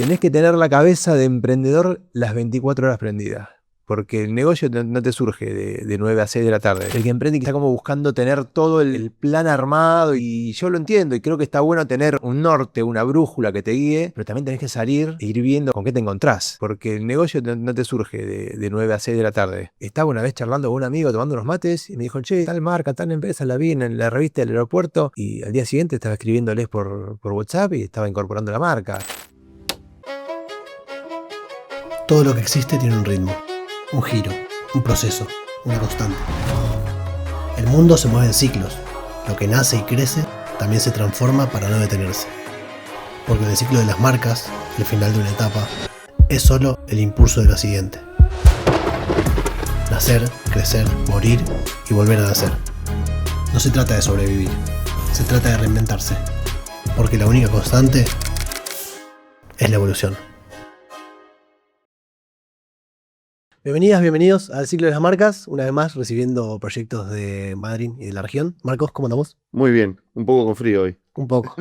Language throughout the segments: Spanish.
Tenés que tener la cabeza de emprendedor las 24 horas prendidas. Porque el negocio no te surge de 9 a 6 de la tarde. El que emprende está como buscando tener todo el plan armado, y yo lo entiendo y creo que está bueno tener un norte, una brújula que te guíe, pero también tenés que salir e ir viendo con qué te encontrás. Porque el negocio no te surge de 9 a 6 de la tarde. Estaba una vez charlando con un amigo tomando unos mates y me dijo, che, tal marca, tal empresa, la vi en la revista del aeropuerto, y al día siguiente estaba escribiéndoles por WhatsApp y estaba incorporando la marca. Todo lo que existe tiene un ritmo, un giro, un proceso, una constante. El mundo se mueve en ciclos. Lo que nace y crece también se transforma para no detenerse. Porque en el ciclo de las marcas, el final de una etapa, es solo el impulso de la siguiente. Nacer, crecer, morir y volver a nacer. No se trata de sobrevivir, se trata de reinventarse. Porque la única constante es la evolución. Bienvenidas, bienvenidos al ciclo de las marcas, una vez más recibiendo proyectos de Madrid y de la región. Marcos, ¿cómo andamos? Muy bien, un poco con frío hoy. Un poco,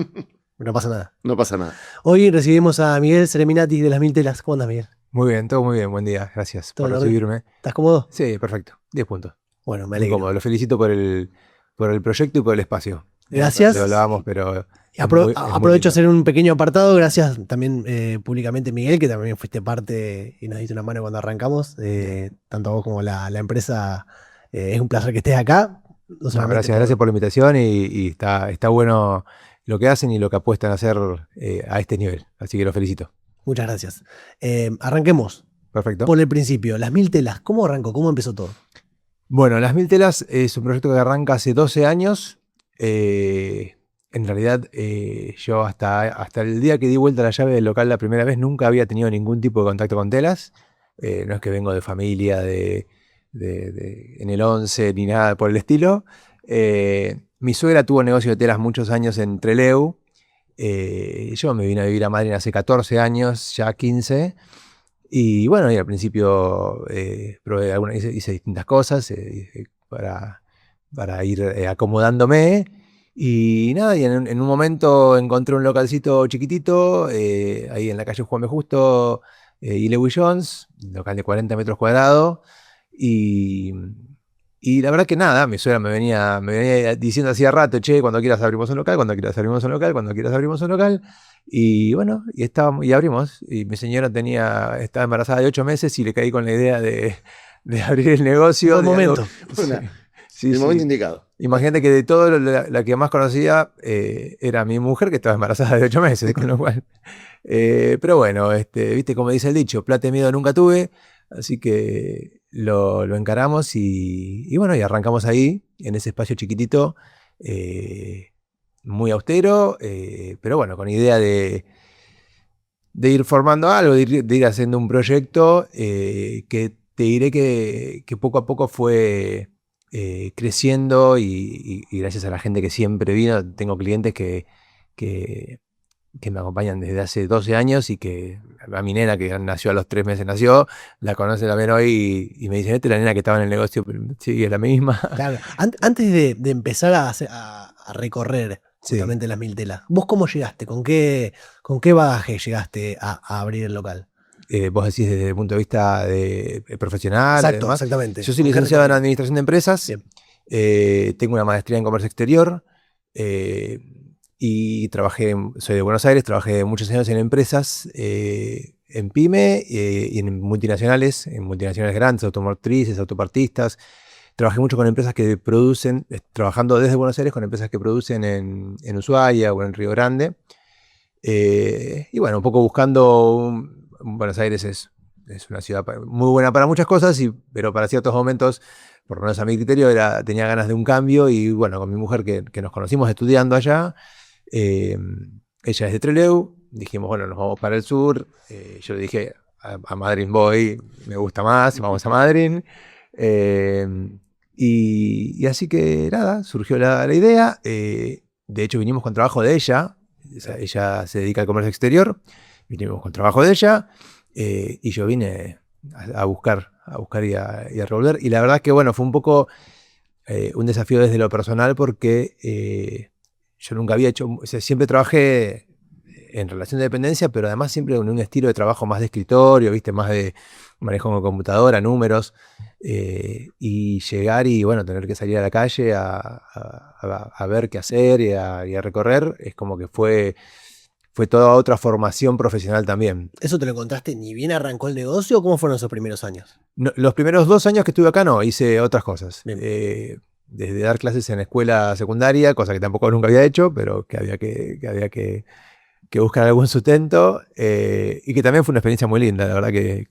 no pasa nada. No pasa nada. Hoy recibimos a Miguel Sereminati de Las Mil Telas. ¿Cómo andas, Miguel? Muy bien, todo muy bien, buen día, gracias por recibirme. ¿Estás cómodo? Sí, perfecto, 10 puntos. Bueno, me Muy alegro. cómodo, lo felicito por el proyecto y por el espacio. Gracias. Lo hablábamos, pero... Aprovecho a hacer un pequeño apartado. Gracias también públicamente, Miguel, que también fuiste parte y nos diste una mano cuando arrancamos. Tanto vos como la empresa. Es un placer que estés acá. Gracias por la invitación y está bueno lo que hacen y lo que apuestan a hacer a este nivel. Así que los felicito. Muchas gracias. Arranquemos. Perfecto. Por el principio, Las Mil Telas. ¿Cómo arrancó? ¿Cómo empezó todo? Bueno, Las Mil Telas es un proyecto que arranca hace 12 años. En realidad, yo hasta el día que di vuelta la llave del local la primera vez nunca había tenido ningún tipo de contacto con telas. No es que vengo de familia en el 11 ni nada por el estilo. Mi suegra tuvo negocio de telas muchos años en Trelew. Yo me vine a vivir a Madrid hace 14 años, ya 15. Y bueno, y al principio probé hice distintas cosas para ir acomodándome. Y nada, y en un momento encontré un localcito chiquitito, ahí en la calle Juan B. Justo y Lewis Jones, local de 40 metros cuadrados. Y la verdad que nada, mi suegra me venía diciendo hacía rato, che, cuando quieras abrimos un local, cuando quieras abrimos un local, cuando quieras abrimos un local. Y bueno, y abrimos. Y mi señora estaba embarazada de 8 meses y le caí con la idea de abrir el negocio. Un momento. El momento indicado. Imagínate que de todo la que más conocía era mi mujer, que estaba embarazada de 8 meses, con lo cual... pero bueno, viste como dice el dicho, plata y miedo nunca tuve, así que lo encaramos y bueno, y arrancamos ahí, en ese espacio chiquitito, muy austero, pero bueno, con idea de ir formando algo, de ir haciendo un proyecto que te diré que poco a poco fue... creciendo y gracias a la gente que siempre vino. Tengo clientes que me acompañan desde hace 12 años y que a mi nena que nació a los 3 meses la conoce también hoy y me dicen, esta es la nena que estaba en el negocio, sí, es la misma. Claro. Antes de empezar a recorrer justamente Las Mil Telas, ¿vos cómo llegaste? ¿Con qué bagaje llegaste a abrir el local? Vos decís desde el punto de vista profesional. Exacto, exactamente. Yo soy licenciado en Administración de Empresas, tengo una maestría en Comercio Exterior y soy de Buenos Aires, trabajé muchos años en empresas, en PYME y en multinacionales grandes, automotrices, autopartistas. Trabajé mucho con empresas que producen, trabajando desde Buenos Aires con empresas que producen en Ushuaia o en Río Grande. Y bueno, un poco buscando... Buenos Aires es una ciudad muy buena para muchas cosas, pero para ciertos momentos, por lo menos a mi criterio, tenía ganas de un cambio. Y bueno, con mi mujer que nos conocimos estudiando allá, ella es de Trelew, dijimos, bueno, nos vamos para el sur. Yo le dije, a Madrid voy, me gusta más, vamos a Madrid. Y así que nada, surgió la idea. De hecho, vinimos con trabajo de ella. Ella se dedica al comercio exterior. Vinimos con trabajo de ella y yo vine a buscar y a revolver. Y la verdad es que bueno, fue un poco un desafío desde lo personal porque yo nunca había hecho, o sea, siempre trabajé en relación de dependencia, pero además siempre con un estilo de trabajo más de escritorio, ¿viste? Más de manejo con computadora, números, y llegar y bueno, tener que salir a la calle a ver qué hacer y a recorrer, es como que fue toda otra formación profesional también. ¿Eso te lo encontraste ni bien arrancó el negocio o cómo fueron esos primeros años? No, los primeros 2 años que estuve acá no, hice otras cosas. Desde dar clases en escuela secundaria, cosa que tampoco nunca había hecho, pero que había que buscar algún sustento, y que también fue una experiencia muy linda. La verdad que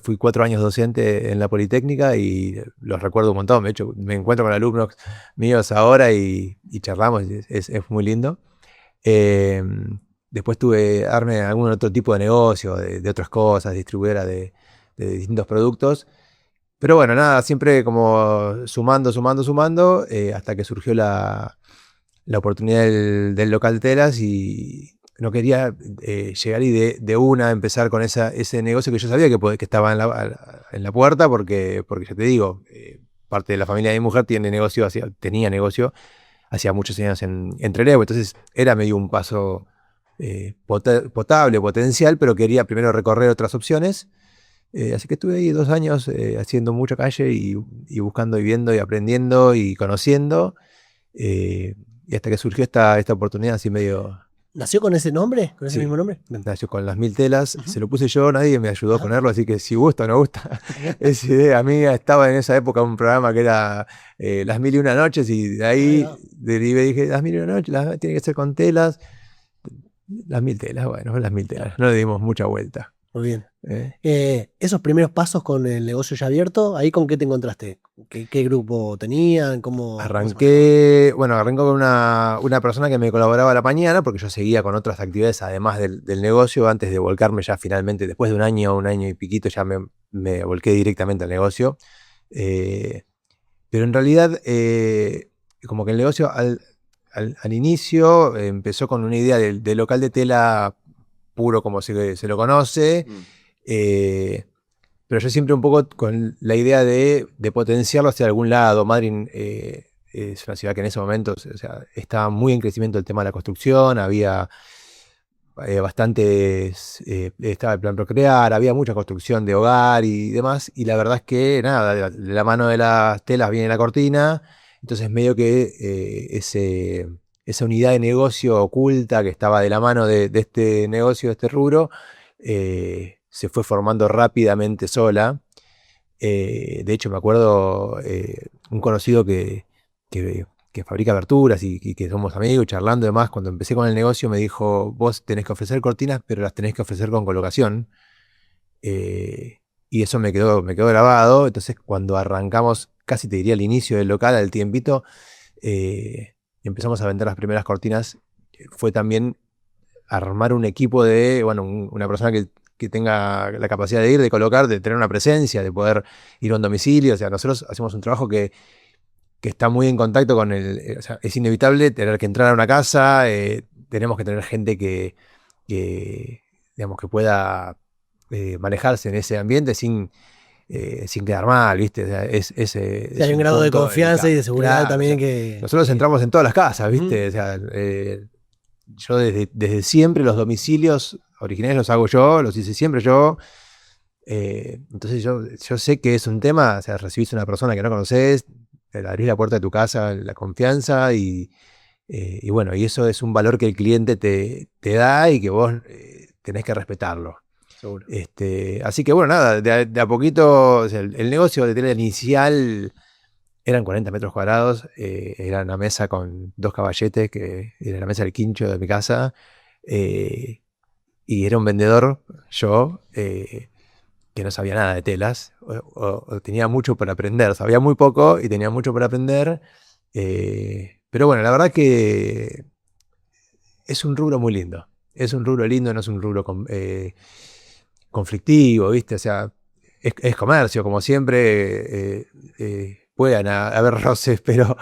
fui 4 años docente en la Politécnica y los recuerdo un montón. De hecho, me encuentro con alumnos míos ahora y charlamos, es muy lindo. Después armé algún otro tipo de negocio, de otras cosas, distribuidora de distintos productos. Pero bueno, nada, siempre como sumando, hasta que surgió la oportunidad del local de telas y no quería llegar y de una empezar con ese negocio que yo sabía que estaba en la puerta, porque ya te digo, parte de la familia de mi mujer tenía negocio hacía muchos años en Trelew, entonces era medio un paso potable, potencial, pero quería primero recorrer otras opciones. Así que estuve ahí 2 años haciendo mucha calle y buscando y viendo y aprendiendo y conociendo, y hasta que surgió esta oportunidad así medio... ¿Nació con ese nombre? ¿Con ese mismo nombre? Nació con las 1000 telas, se lo puse yo, nadie me ayudó a ponerlo, así que si gusta o no gusta, esa idea. A mí estaba en esa época un programa que era Las 1001 noches, y de ahí derivé, dije, Las 1001 noches, tiene que ser con telas, las 1000 telas, bueno, las 1000 telas, no le dimos mucha vuelta. Muy bien. Esos primeros pasos con el negocio ya abierto, ¿ahí con qué te encontraste? ¿Qué grupo tenían? Arranqué con una persona que me colaboraba a la mañana, porque yo seguía con otras actividades además del negocio, antes de volcarme ya finalmente, después de un año y piquito, ya me volqué directamente al negocio. Pero en realidad, como que el negocio al inicio empezó con una idea del local de tela puro como se lo conoce, pero yo siempre un poco con la idea de potenciarlo hacia algún lado. Madryn es una ciudad que en ese momento, o sea, estaba muy en crecimiento el tema de la construcción, había estaba el plan Procrear, había mucha construcción de hogar y demás, y la verdad es que nada, de la mano de las telas viene la cortina, entonces medio que esa unidad de negocio oculta que estaba de la mano de este negocio, de este rubro, se fue formando rápidamente sola. De hecho, me acuerdo un conocido que fabrica aberturas y que somos amigos, charlando y demás, cuando empecé con el negocio me dijo, vos tenés que ofrecer cortinas, pero las tenés que ofrecer con colocación. Y eso me quedó grabado. Entonces, cuando arrancamos, casi te diría al inicio del local, al tiempito, empezamos a vender las primeras cortinas, fue también armar un equipo de, bueno, una persona que tenga la capacidad de ir, de colocar, de tener una presencia, de poder ir a un domicilio. O sea, nosotros hacemos un trabajo que está muy en contacto con o sea, es inevitable tener que entrar a una casa, tenemos que tener gente que digamos, que pueda manejarse en ese ambiente sin quedar mal, ¿viste? O sea, hay un grado de confianza y de seguridad, claro, también, o sea, que... Nosotros entramos en todas las casas, ¿viste? O sea, yo desde siempre los domicilios originales los hago yo, los hice siempre yo. Entonces yo sé que es un tema, o sea, recibís a una persona que no conoces, abrís la puerta de tu casa, la confianza, y bueno, y eso es un valor que el cliente te da y que vos tenés que respetarlo. Seguro. Así que bueno, nada, de a poquito, o sea, el negocio de tela inicial eran 40 metros cuadrados, era una mesa con 2 caballetes, que era la mesa del quincho de mi casa, y era un vendedor, yo, que no sabía nada de telas, o tenía mucho por aprender, sabía muy poco y tenía mucho por aprender, pero bueno, la verdad que es un rubro muy lindo, no es un rubro conflictivo, ¿viste? O sea, es comercio, como siempre, pueden haber roces, pero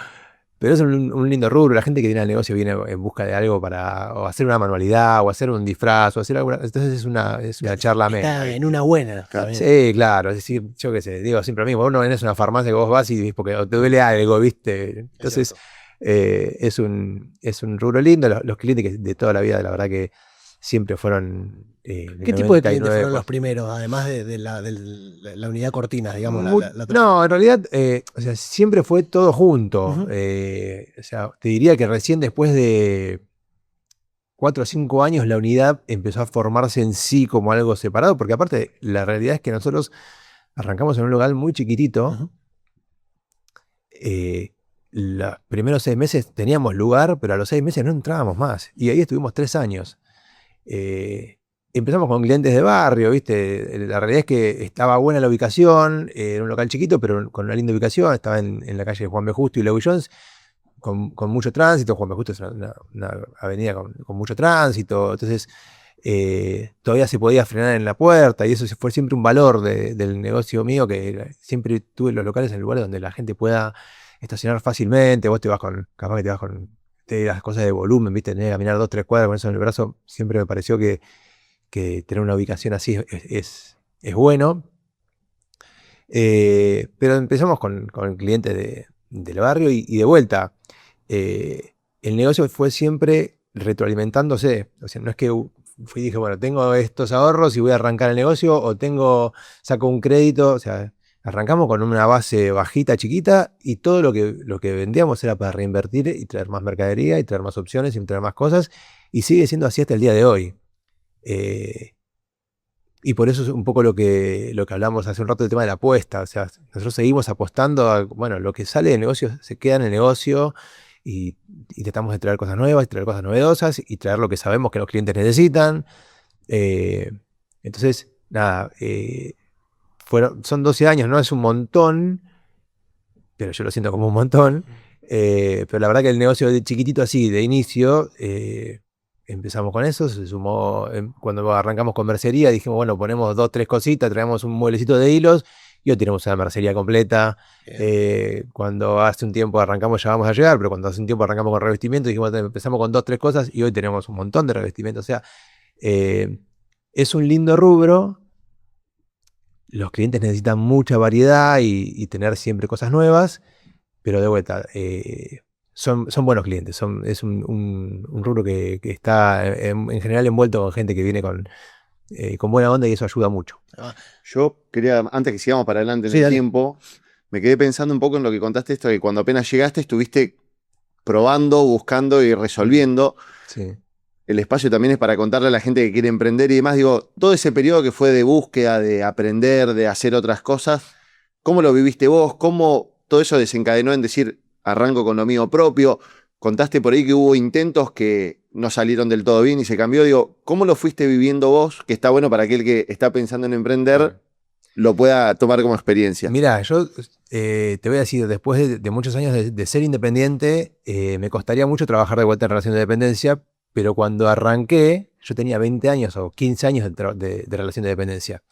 es un lindo rubro. La gente que viene al negocio viene en busca de algo para o hacer una manualidad, o hacer un disfraz, o hacer alguna... Entonces es una charla amena. En una buena. Sí, claro. Es decir, yo qué sé, digo siempre a mí, vos no venés a una farmacia que vos vas y porque te duele algo, ¿viste? Entonces es un rubro lindo. Los clientes que de toda la vida, la verdad que siempre fueron... ¿Qué tipo de clientes fueron los primeros, además de la unidad Cortinas, digamos? No, en realidad, o sea, siempre fue todo junto. O sea, te diría que recién después de 4 o 5 años la unidad empezó a formarse en sí como algo separado, porque aparte la realidad es que nosotros arrancamos en un local muy chiquitito. Los primeros 6 meses teníamos lugar, pero a los 6 meses no entrábamos más. Y ahí estuvimos 3 años. Empezamos con clientes de barrio, ¿viste? La realidad es que estaba buena la ubicación, era un local chiquito, pero con una linda ubicación. Estaba en la calle Juan B. Justo y Lewis Jones, con mucho tránsito. Juan B. Justo es una avenida con mucho tránsito. Entonces, todavía se podía frenar en la puerta, y eso fue siempre un valor del negocio mío, que siempre tuve los locales en lugares donde la gente pueda estacionar fácilmente. Vos capaz que te vas con las cosas de volumen, ¿viste? Tenés que caminar 2 o 3 cuadras con eso en el brazo. Siempre me pareció que tener una ubicación así es bueno. Pero empezamos con clientes del barrio y de vuelta. El negocio fue siempre retroalimentándose. O sea, no es que fui y dije, bueno, tengo estos ahorros y voy a arrancar el negocio, o saco un crédito. O sea, arrancamos con una base bajita, chiquita, y todo lo que vendíamos era para reinvertir y traer más mercadería y traer más opciones y traer más cosas, y sigue siendo así hasta el día de hoy. Y por eso es un poco lo que hablamos hace un rato del tema de la apuesta. O sea, nosotros seguimos apostando a, bueno, lo que sale del negocio se queda en el negocio, y tratamos de traer cosas nuevas, traer cosas novedosas y traer lo que sabemos que los clientes necesitan. Entonces, nada, son 12 años, no es un montón, pero yo lo siento como un montón. Pero la verdad que el negocio de chiquitito así, de inicio, empezamos con eso. Se sumó, cuando arrancamos con mercería, dijimos, bueno, ponemos 2 o 3 cositas, traemos un mueblecito de hilos y hoy tenemos una mercería completa. Cuando hace un tiempo arrancamos, ya vamos a llegar, pero cuando hace un tiempo arrancamos con revestimiento, dijimos, empezamos con 2 o 3 cosas y hoy tenemos un montón de revestimiento. O sea, es un lindo rubro. Los clientes necesitan mucha variedad y tener siempre cosas nuevas, pero de vuelta, son buenos clientes. Es un rubro que está en general envuelto con gente que viene con buena onda, y eso ayuda mucho. Yo quería, antes que sigamos para adelante en el tiempo, me quedé pensando un poco en lo que contaste, esto que cuando apenas llegaste estuviste probando, buscando y resolviendo. Sí. El espacio también es para contarle a la gente que quiere emprender y demás. Digo, todo ese periodo que fue de búsqueda, de aprender, de hacer otras cosas, ¿cómo lo viviste vos? ¿Cómo todo eso desencadenó en decir, arranco con lo mío propio? Contaste por ahí que hubo intentos que no salieron del todo bien y se cambió. Digo, ¿cómo lo fuiste viviendo vos? Que está bueno para aquel que está pensando en emprender, lo pueda tomar como experiencia. Mirá, yo te voy a decir, después de muchos años de ser independiente, me costaría mucho trabajar de vuelta en relación de dependencia, pero cuando arranqué, yo tenía 20 años o 15 años de relación de dependencia.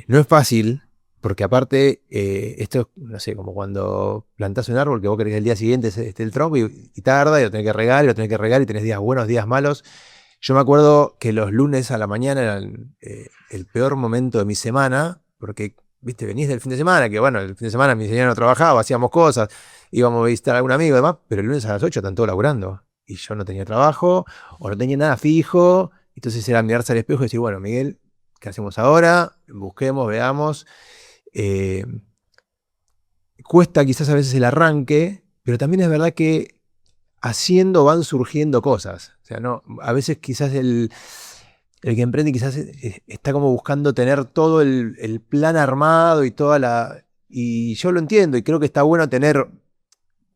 No es fácil, porque aparte, esto es, no sé, como cuando plantás un árbol que vos querés que el día siguiente esté el tronco y tarda, y lo tenés que regar, y tenés días buenos, días malos. Yo me acuerdo que los lunes a la mañana eran el peor momento de mi semana, porque, viste, venís del fin de semana, que bueno, el fin de semana mi señora no trabajaba, hacíamos cosas, íbamos a visitar a algún amigo y demás, pero el lunes a las 8 están todos laburando. Y yo no tenía trabajo, o no tenía nada fijo. Entonces era mirarse al espejo y decir, bueno, Miguel, ¿qué hacemos ahora? Busquemos, veamos. Cuesta quizás a veces el arranque, pero también es verdad que haciendo van surgiendo cosas. O sea, no, a veces quizás el que emprende quizás está como buscando tener todo el plan armado y y yo lo entiendo, y creo que está bueno tener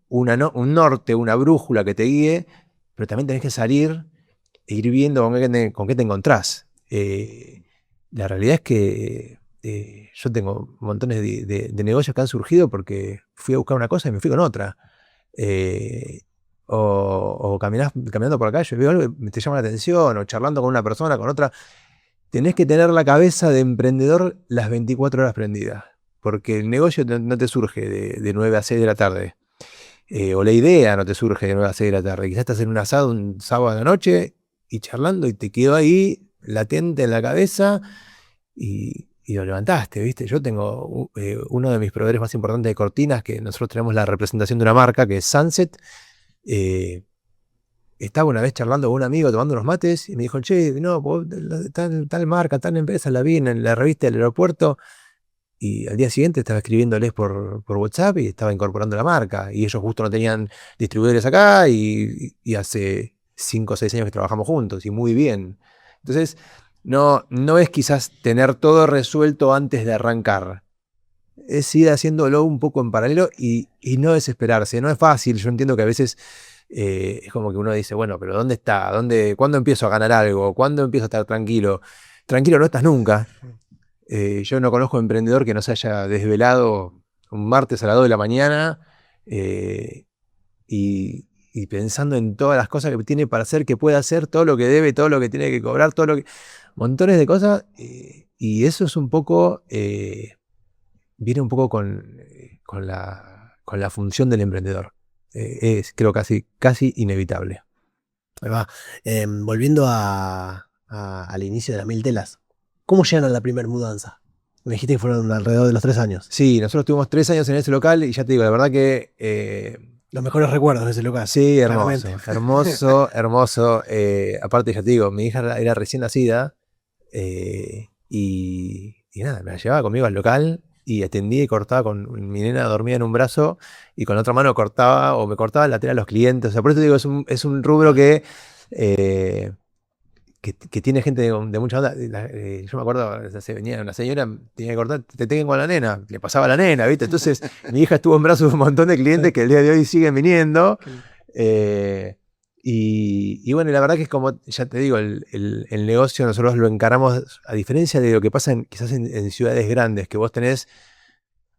un norte, una brújula que te guíe, pero también tenés que salir e ir viendo con qué te encontrás. La realidad es que yo tengo montones de negocios que han surgido porque fui a buscar una cosa y me fui con otra. O caminando por la calle, veo algo que te llama la atención, o charlando con una persona, con otra. Tenés que tener la cabeza de emprendedor las 24 horas prendida, porque el negocio no te surge de 9 a 6 de la tarde. O la idea no te surge de 9 a 6 de la tarde. Quizás estás en un asado un sábado de la noche y charlando y te quedó ahí latente en la cabeza y lo levantaste, ¿viste? Yo tengo uno de mis proveedores más importantes de cortinas, que nosotros tenemos la representación de una marca que es Sunset. estaba una vez charlando con un amigo tomando unos mates y me dijo, che, no, tal marca, tal empresa la vi en la revista del aeropuerto. Y al día siguiente estaba escribiéndoles por WhatsApp y estaba incorporando la marca. Y ellos justo no tenían distribuidores acá y hace 5 o 6 años que trabajamos juntos y muy bien. Entonces, no es quizás tener todo resuelto antes de arrancar. Es ir haciéndolo un poco en paralelo y no desesperarse. No es fácil. Yo entiendo que a veces es como que uno dice, bueno, pero ¿dónde está? ¿Cuándo empiezo a ganar algo? ¿Cuándo empiezo a estar tranquilo? Tranquilo no estás nunca. Yo no conozco emprendedor que no se haya desvelado un martes a las 2 de la mañana eh, y pensando en todas las cosas que tiene para hacer, que puede hacer, todo lo que debe, todo lo que tiene que cobrar, montones de cosas. Y eso es un poco, viene un poco con la función del emprendedor. Es, creo, casi inevitable. Ahí va. Volviendo al inicio de las 1000 telas. ¿Cómo llegan a la primera mudanza? Me dijiste que fueron alrededor de los 3 años. Sí, nosotros tuvimos 3 años en ese local y ya te digo, la verdad que Los mejores recuerdos de ese local. sí, hermoso, claramente. hermoso. Aparte, ya te digo, mi hija era recién nacida y nada, me la llevaba conmigo al local y atendía y cortaba con mi nena dormida en un brazo y con la otra mano cortaba o me cortaba la tela a los clientes. O sea, por eso te digo, es un rubro eh, que tiene gente de mucha onda. Yo me acuerdo, venía una señora, tenía que cortar, te tengo con la nena, le pasaba a la nena, ¿viste? Entonces, mi hija estuvo en brazos de un montón de clientes que el día de hoy siguen viniendo. Y bueno, la verdad que es como, ya te digo, el negocio nosotros lo encaramos, a diferencia de lo que pasa quizás en ciudades grandes, que vos tenés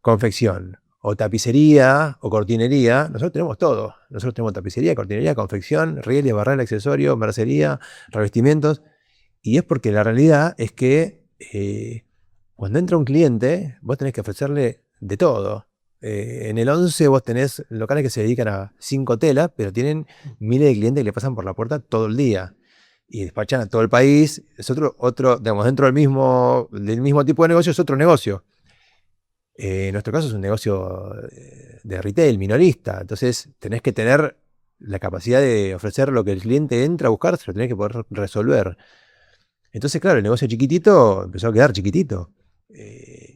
confección, o tapicería, o cortinería. Nosotros tenemos todo. Nosotros tenemos tapicería, cortinería, confección, rieles, barral, accesorio, mercería, revestimientos. Y es porque la realidad es que cuando entra un cliente, vos tenés que ofrecerle de todo. En el 11 vos tenés locales que se dedican a 5 telas, pero tienen miles de clientes que le pasan por la puerta todo el día. Y despachan a todo el país. Es otro, digamos, dentro del mismo tipo de negocio, es otro negocio. En nuestro caso es un negocio de retail, minorista. Entonces tenés que tener la capacidad de ofrecer lo que el cliente entra a buscar, se lo tenés que poder resolver. Entonces, claro, el negocio chiquitito empezó a quedar chiquitito.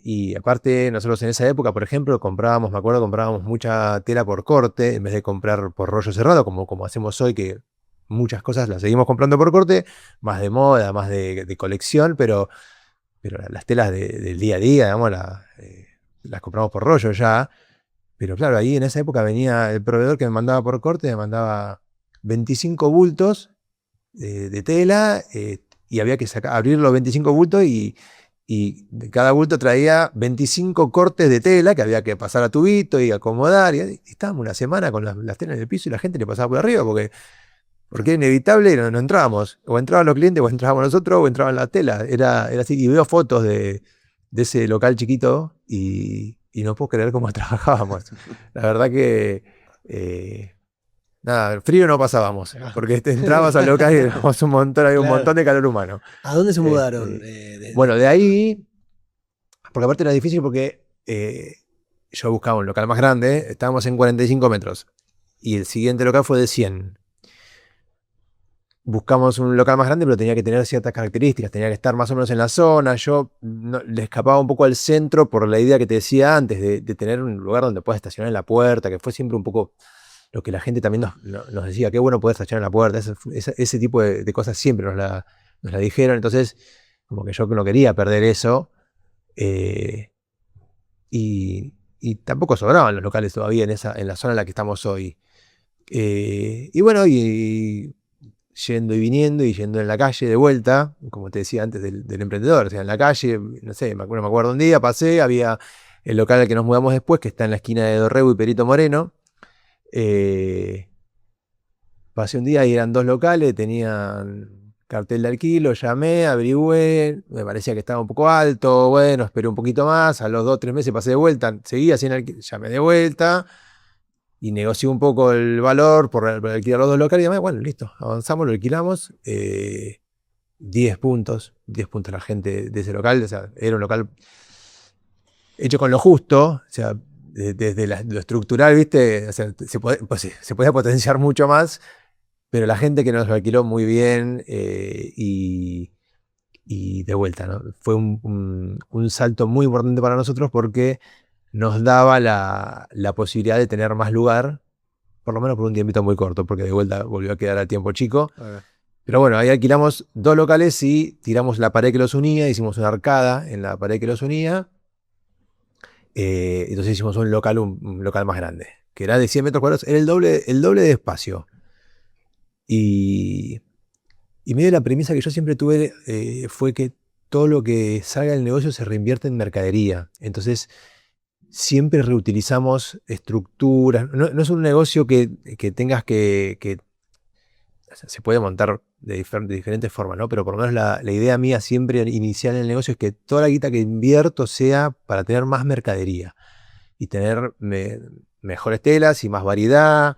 Y aparte, nosotros en esa época, por ejemplo, me acuerdo, comprábamos mucha tela por corte, en vez de comprar por rollo cerrado, como hacemos hoy, que muchas cosas las seguimos comprando por corte, más de moda, más de colección, pero las telas del día a día, digamos, las compramos por rollo ya. Pero claro, ahí en esa época venía el proveedor que me mandaba por corte, me mandaba 25 bultos de tela y había que abrir los 25 bultos y de cada bulto traía 25 cortes de tela que había que pasar a tubito y acomodar. Y estábamos una semana con las telas en el piso y la gente le pasaba por arriba porque era inevitable y no entrábamos. O entraban los clientes, o entrábamos nosotros, o entraban las telas. Era así. Y veo fotos de ese local chiquito y no puedo creer cómo trabajábamos. La verdad que nada, frío no pasábamos, porque entrabas al local y éramos un montón, había un Claro. montón de calor humano. ¿A dónde se mudaron? Bueno, de ahí, porque aparte era difícil porque yo buscaba un local más grande, estábamos en 45 metros y el siguiente local fue de 100. Buscamos un local más grande, pero tenía que tener ciertas características, tenía que estar más o menos en la zona. Yo le escapaba un poco al centro por la idea que te decía antes, de tener un lugar donde puedas estacionar en la puerta, que fue siempre un poco lo que la gente también nos decía, qué bueno poder estacionar en la puerta. Ese tipo de cosas siempre nos la dijeron. Entonces, como que yo no quería perder eso. Y tampoco sobraban los locales todavía en la zona en la que estamos hoy. Y bueno, y yendo y viniendo y yendo en la calle de vuelta, como te decía antes del emprendedor, o sea, en la calle, no sé, me acuerdo un día, pasé, había el local al que nos mudamos después, que está en la esquina de Dorrego y Perito Moreno. Pasé un día y eran 2 locales, tenían cartel de alquilo, llamé, averigüé, me parecía que estaba un poco alto, bueno, esperé un poquito más, a los 2 o 3 meses pasé de vuelta, seguía sin alquiler, llamé de vuelta y negocié un poco el valor por alquilar los 2 locales y demás. Bueno, listo, avanzamos, lo alquilamos. 10 puntos la gente de ese local. O sea, era un local hecho con lo justo, o sea, desde lo estructural, ¿viste? O sea, se podía potenciar mucho más, Pero la gente que nos lo alquiló muy bien y de vuelta, ¿no? Fue un salto muy importante para nosotros porque nos daba la posibilidad de tener más lugar, por lo menos por un tiempito muy corto, porque de vuelta volvió a quedar al tiempo chico. Pero bueno, ahí alquilamos 2 locales y tiramos la pared que los unía, hicimos una arcada en la pared que los unía. Entonces hicimos un local más grande, que era de 100 metros cuadrados, era el doble de espacio. Y medio la premisa que yo siempre tuve fue que todo lo que salga del negocio se reinvierte en mercadería. Entonces, siempre reutilizamos estructuras. No es un negocio que tengas que o sea, se puede montar de diferentes formas, ¿no? Pero por lo menos la idea mía siempre inicial en el negocio es que toda la guita que invierto sea para tener más mercadería y tener mejores telas y más variedad.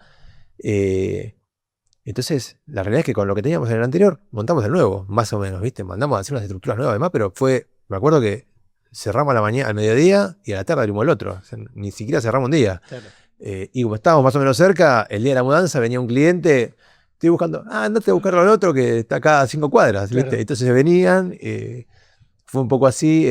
Entonces, la realidad es que con lo que teníamos en el anterior, montamos el nuevo, más o menos, ¿viste? Mandamos a hacer unas estructuras nuevas además, pero me acuerdo que cerramos a la mañana, al mediodía y a la tarde abrimos el otro. O sea, ni siquiera cerramos un día. Claro. Y como estábamos más o menos cerca, el día de la mudanza venía un cliente, estoy buscando, andate a buscarlo al otro que está acá a 5 cuadras, ¿viste? Claro. Entonces venían, fue un poco así,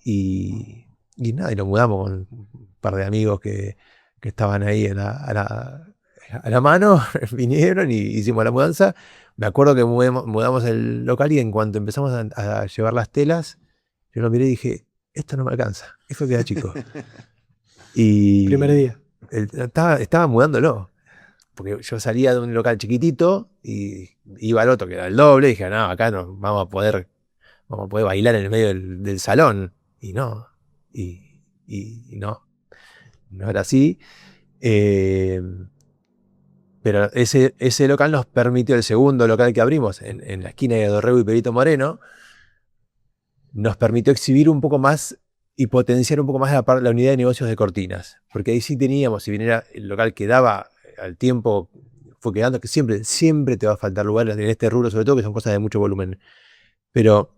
y nada, y lo mudamos con un par de amigos que estaban ahí a la mano, vinieron y hicimos la mudanza. Me acuerdo que mudamos el local y en cuanto empezamos a llevar las telas, yo lo miré y dije, esto no me alcanza, esto queda chico. Y Primer día. estaba mudándolo, porque yo salía de un local chiquitito y iba al otro que era el doble y dije, no, acá no, vamos a poder bailar en el medio del salón. Y no, y no era así. Pero ese local nos permitió, el segundo local que abrimos en la esquina de Dorrego y Perito Moreno, nos permitió exhibir un poco más y potenciar un poco más la unidad de negocios de cortinas. Porque ahí sí teníamos, si bien era el local que daba al tiempo, fue quedando, que siempre te va a faltar lugar en este rubro, sobre todo que son cosas de mucho volumen. Pero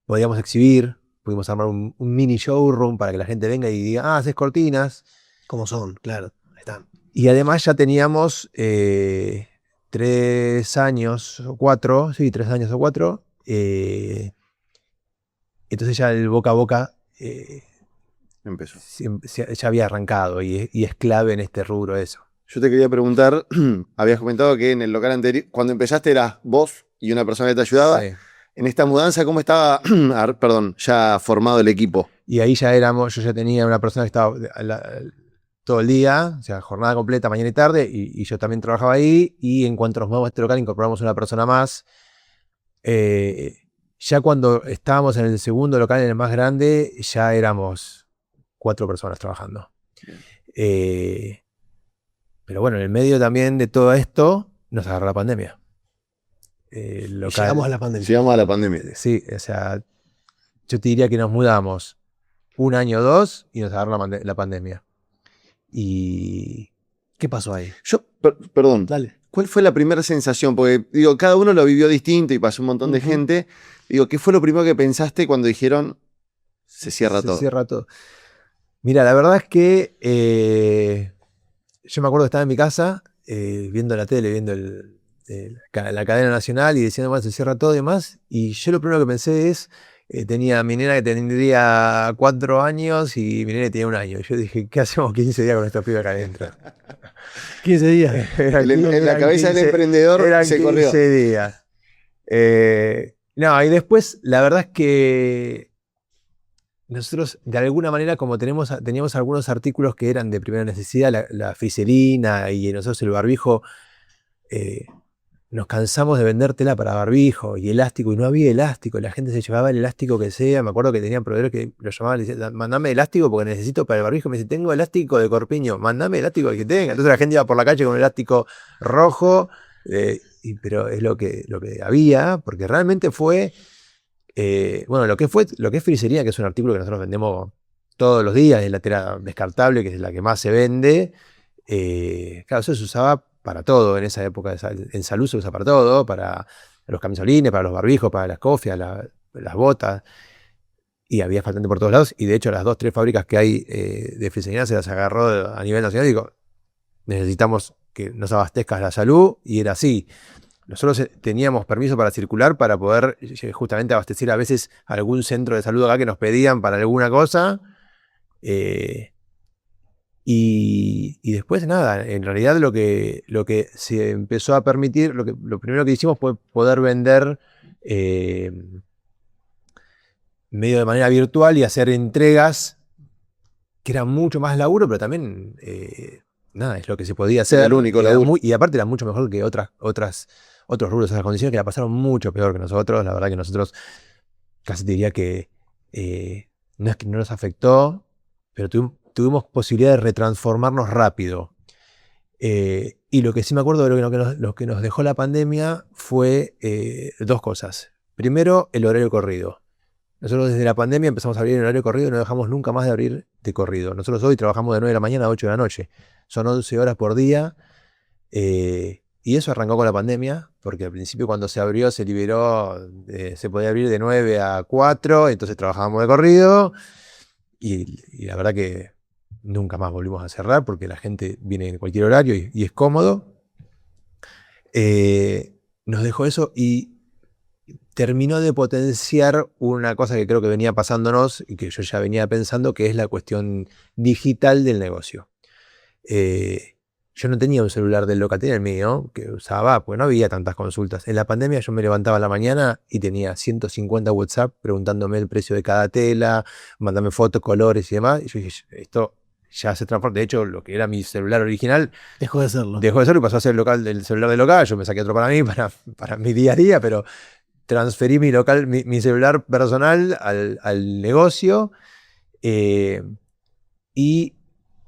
podíamos exhibir, pudimos armar un mini showroom para que la gente venga y diga, haces cortinas. ¿Cómo son? Claro, ahí están. Y además ya teníamos 3 años o 4, sí, 3 años o 4. Entonces ya el boca a boca Empezó. ya había arrancado y es clave en este rubro eso. Yo te quería preguntar, habías comentado que en el local anterior, cuando empezaste eras vos y una persona que te ayudaba. Sí. En esta mudanza, ¿cómo estaba, ya formado el equipo? Y ahí yo ya tenía una persona que estaba todo el día, o sea, jornada completa, mañana y tarde, y yo también trabajaba ahí, y en cuanto nos mudamos a este local incorporamos una persona más. Ya cuando estábamos en el segundo local, en el más grande, ya éramos 4 personas trabajando. Pero bueno, en el medio también de todo esto, nos agarró la pandemia. Llegamos a la pandemia. Llegamos a la pandemia. Sí, o sea, yo te diría que nos mudamos 1 año o 2 y nos agarró la pandemia. Y ¿Qué pasó ahí? Perdón, Dale. ¿cuál fue la primera sensación? Porque, digo, cada uno lo vivió distinto y pasó un montón de gente. Digo, ¿qué fue lo primero que pensaste cuando dijeron se cierra todo? Se cierra todo. Mira, la verdad es que yo me acuerdo que estaba en mi casa viendo la tele, viendo la cadena nacional y diciendo, bueno, se cierra todo y demás. Y yo lo primero que pensé es, tenía mi nena que tendría 4 años y mi nena tenía 1 año. Y yo dije, ¿qué hacemos 15 días con estos pibes acá adentro? 15 días. En la cabeza del emprendedor se corrió. 15 días. No, y después, la verdad es que nosotros, de alguna manera, como teníamos algunos artículos que eran de primera necesidad, la friserina y nosotros el barbijo, nos cansamos de vender tela para barbijo y elástico, y no había elástico, la gente se llevaba el elástico que sea. Me acuerdo que tenían proveedores que lo llamaban y decían, mandame elástico porque necesito para el barbijo. Me dice, tengo elástico de corpiño, mandame elástico el que tenga. Entonces la gente iba por la calle con un elástico rojo, pero es lo que había, porque realmente fue, bueno, lo que es frisería, que es un artículo que nosotros vendemos todos los días, es la tela descartable, que es la que más se vende. Claro, eso se usaba para todo en esa época. En salud se usa para todo, para los camisolines, para los barbijos, para las cofias, las botas. Y había faltante por todos lados. Y de hecho, las 2 o 3 fábricas que hay de frisería se las agarró a nivel nacional. Y digo, necesitamos que nos abastezcas la salud, y era así. Nosotros teníamos permiso para circular para poder justamente abastecer a veces algún centro de salud acá que nos pedían para alguna cosa. Y después nada, en realidad lo que se empezó a permitir, lo primero que hicimos fue poder vender medio de manera virtual y hacer entregas que era mucho más laburo, pero también nada, es lo que se podía hacer. Era el único laburo. Y aparte era mucho mejor que otros rubros, esas condiciones que la pasaron mucho peor que nosotros. La verdad que nosotros casi te diría que no es que no nos afectó, pero tuvimos posibilidad de retransformarnos rápido. Y lo que sí me acuerdo de lo que nos dejó la pandemia fue dos cosas. Primero, el horario corrido. Nosotros desde la pandemia empezamos a abrir el horario corrido y no dejamos nunca más de abrir de corrido. Nosotros hoy trabajamos de 9 de la mañana a 8 de la noche. Son 11 horas por día. Y eso arrancó con la pandemia, porque al principio cuando se abrió, se liberó, se podía abrir de 9 a 4, entonces trabajábamos de corrido. Y la verdad que nunca más volvimos a cerrar, porque la gente viene en cualquier horario y es cómodo. Nos dejó eso y terminó de potenciar una cosa que creo que venía pasándonos y que yo ya venía pensando, que es la cuestión digital del negocio. Yo no tenía un celular del local, tenía el mío, que usaba, porque no había tantas consultas. En la pandemia yo me levantaba a la mañana y tenía 150 WhatsApp preguntándome el precio de cada tela, mandame fotos, colores y demás. Y yo dije, esto ya se transforma. De hecho, lo que era mi celular original Dejó de serlo. dejó de serlo y pasó a ser el celular del local. Yo me saqué otro para mí, para mi día a día, pero transferí mi celular personal al negocio, y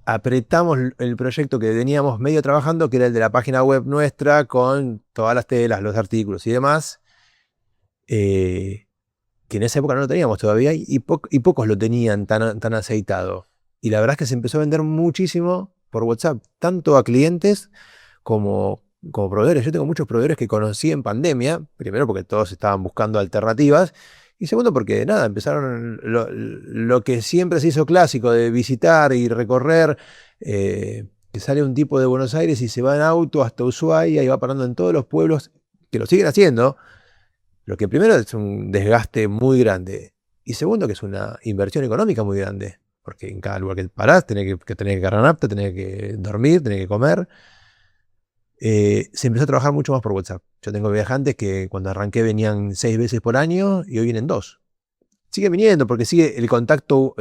apretamos el proyecto que veníamos medio trabajando, que era el de la página web nuestra, con todas las telas, los artículos y demás, que en esa época no lo teníamos todavía, y pocos lo tenían tan aceitado. Y la verdad es que se empezó a vender muchísimo por WhatsApp, tanto a clientes como proveedores. Yo tengo muchos proveedores que conocí en pandemia, primero porque todos estaban buscando alternativas, y segundo porque nada, empezaron lo que siempre se hizo clásico de visitar y recorrer, que sale un tipo de Buenos Aires y se va en auto hasta Ushuaia y va parando en todos los pueblos, que lo siguen haciendo, lo que primero es un desgaste muy grande, y segundo que es una inversión económica muy grande, porque en cada lugar que parás tenés que agarrar nafta, tenés que dormir, tenés que comer. Se empezó a trabajar mucho más por WhatsApp. Yo tengo viajantes que cuando arranqué venían 6 veces por año y hoy vienen 2. Siguen viniendo porque sigue el contacto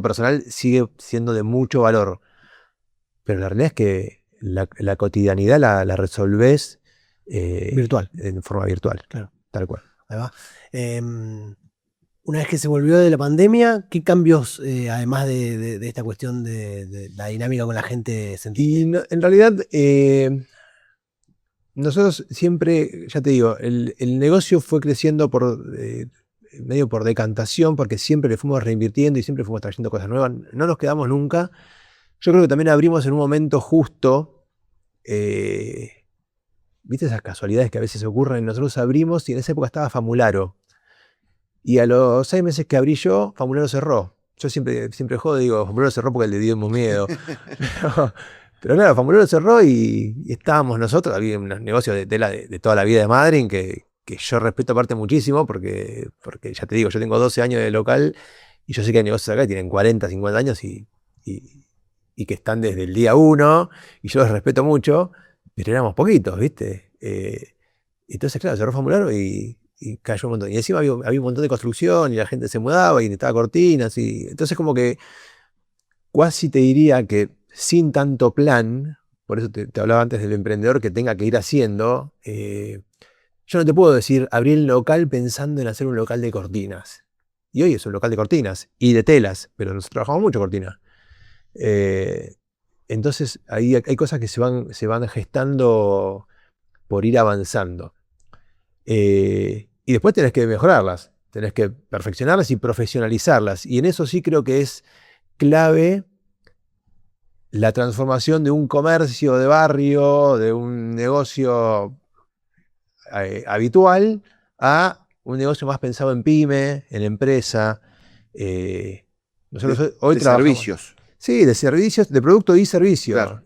personal sigue siendo de mucho valor. Pero la realidad es que la cotidianidad la resolvés Virtual. en forma virtual. Claro. Tal cual. Ahí va. Una vez que se volvió de la pandemia, ¿qué cambios, además de esta cuestión de la dinámica con la gente, sentiste? Y en realidad, nosotros siempre, ya te digo, el negocio fue creciendo medio por decantación, porque siempre le fuimos reinvirtiendo y siempre fuimos trayendo cosas nuevas. No nos quedamos nunca. Yo creo que también abrimos en un momento justo. ¿Viste esas casualidades que a veces ocurren? Nosotros abrimos y en esa época estaba Famularo. Y a los 6 meses que abrí yo, Famularo cerró. Yo siempre jodo, digo, Famularo cerró porque le dimos miedo. Pero claro, Famularo cerró y estábamos nosotros. Había unos negocios de tela de toda la vida de Madryn que yo respeto aparte muchísimo porque ya te digo, yo tengo 12 años de local y yo sé que hay negocios acá que tienen 40, 50 años y que están desde el día 1 y yo los respeto mucho, pero éramos poquitos, ¿viste? Entonces, claro, cerró Famularo y cayó un montón. Y encima había un montón de construcción y la gente se mudaba y necesitaba cortinas. Entonces como que casi te diría que sin tanto plan, por eso te hablaba antes del emprendedor que tenga que ir haciendo, yo no te puedo decir, abrí el local pensando en hacer un local de cortinas. Y hoy es un local de cortinas y de telas, pero nosotros trabajamos mucho cortinas. Entonces ahí hay cosas que se van gestando por ir avanzando. Y después tenés que mejorarlas, tenés que perfeccionarlas y profesionalizarlas. Y en eso sí creo que es clave la transformación de un comercio de barrio, de un negocio habitual, a un negocio más pensado en pyme, en empresa. Nosotros hoy de trabajamos servicios. Sí, de servicios, de producto y servicio. Claro.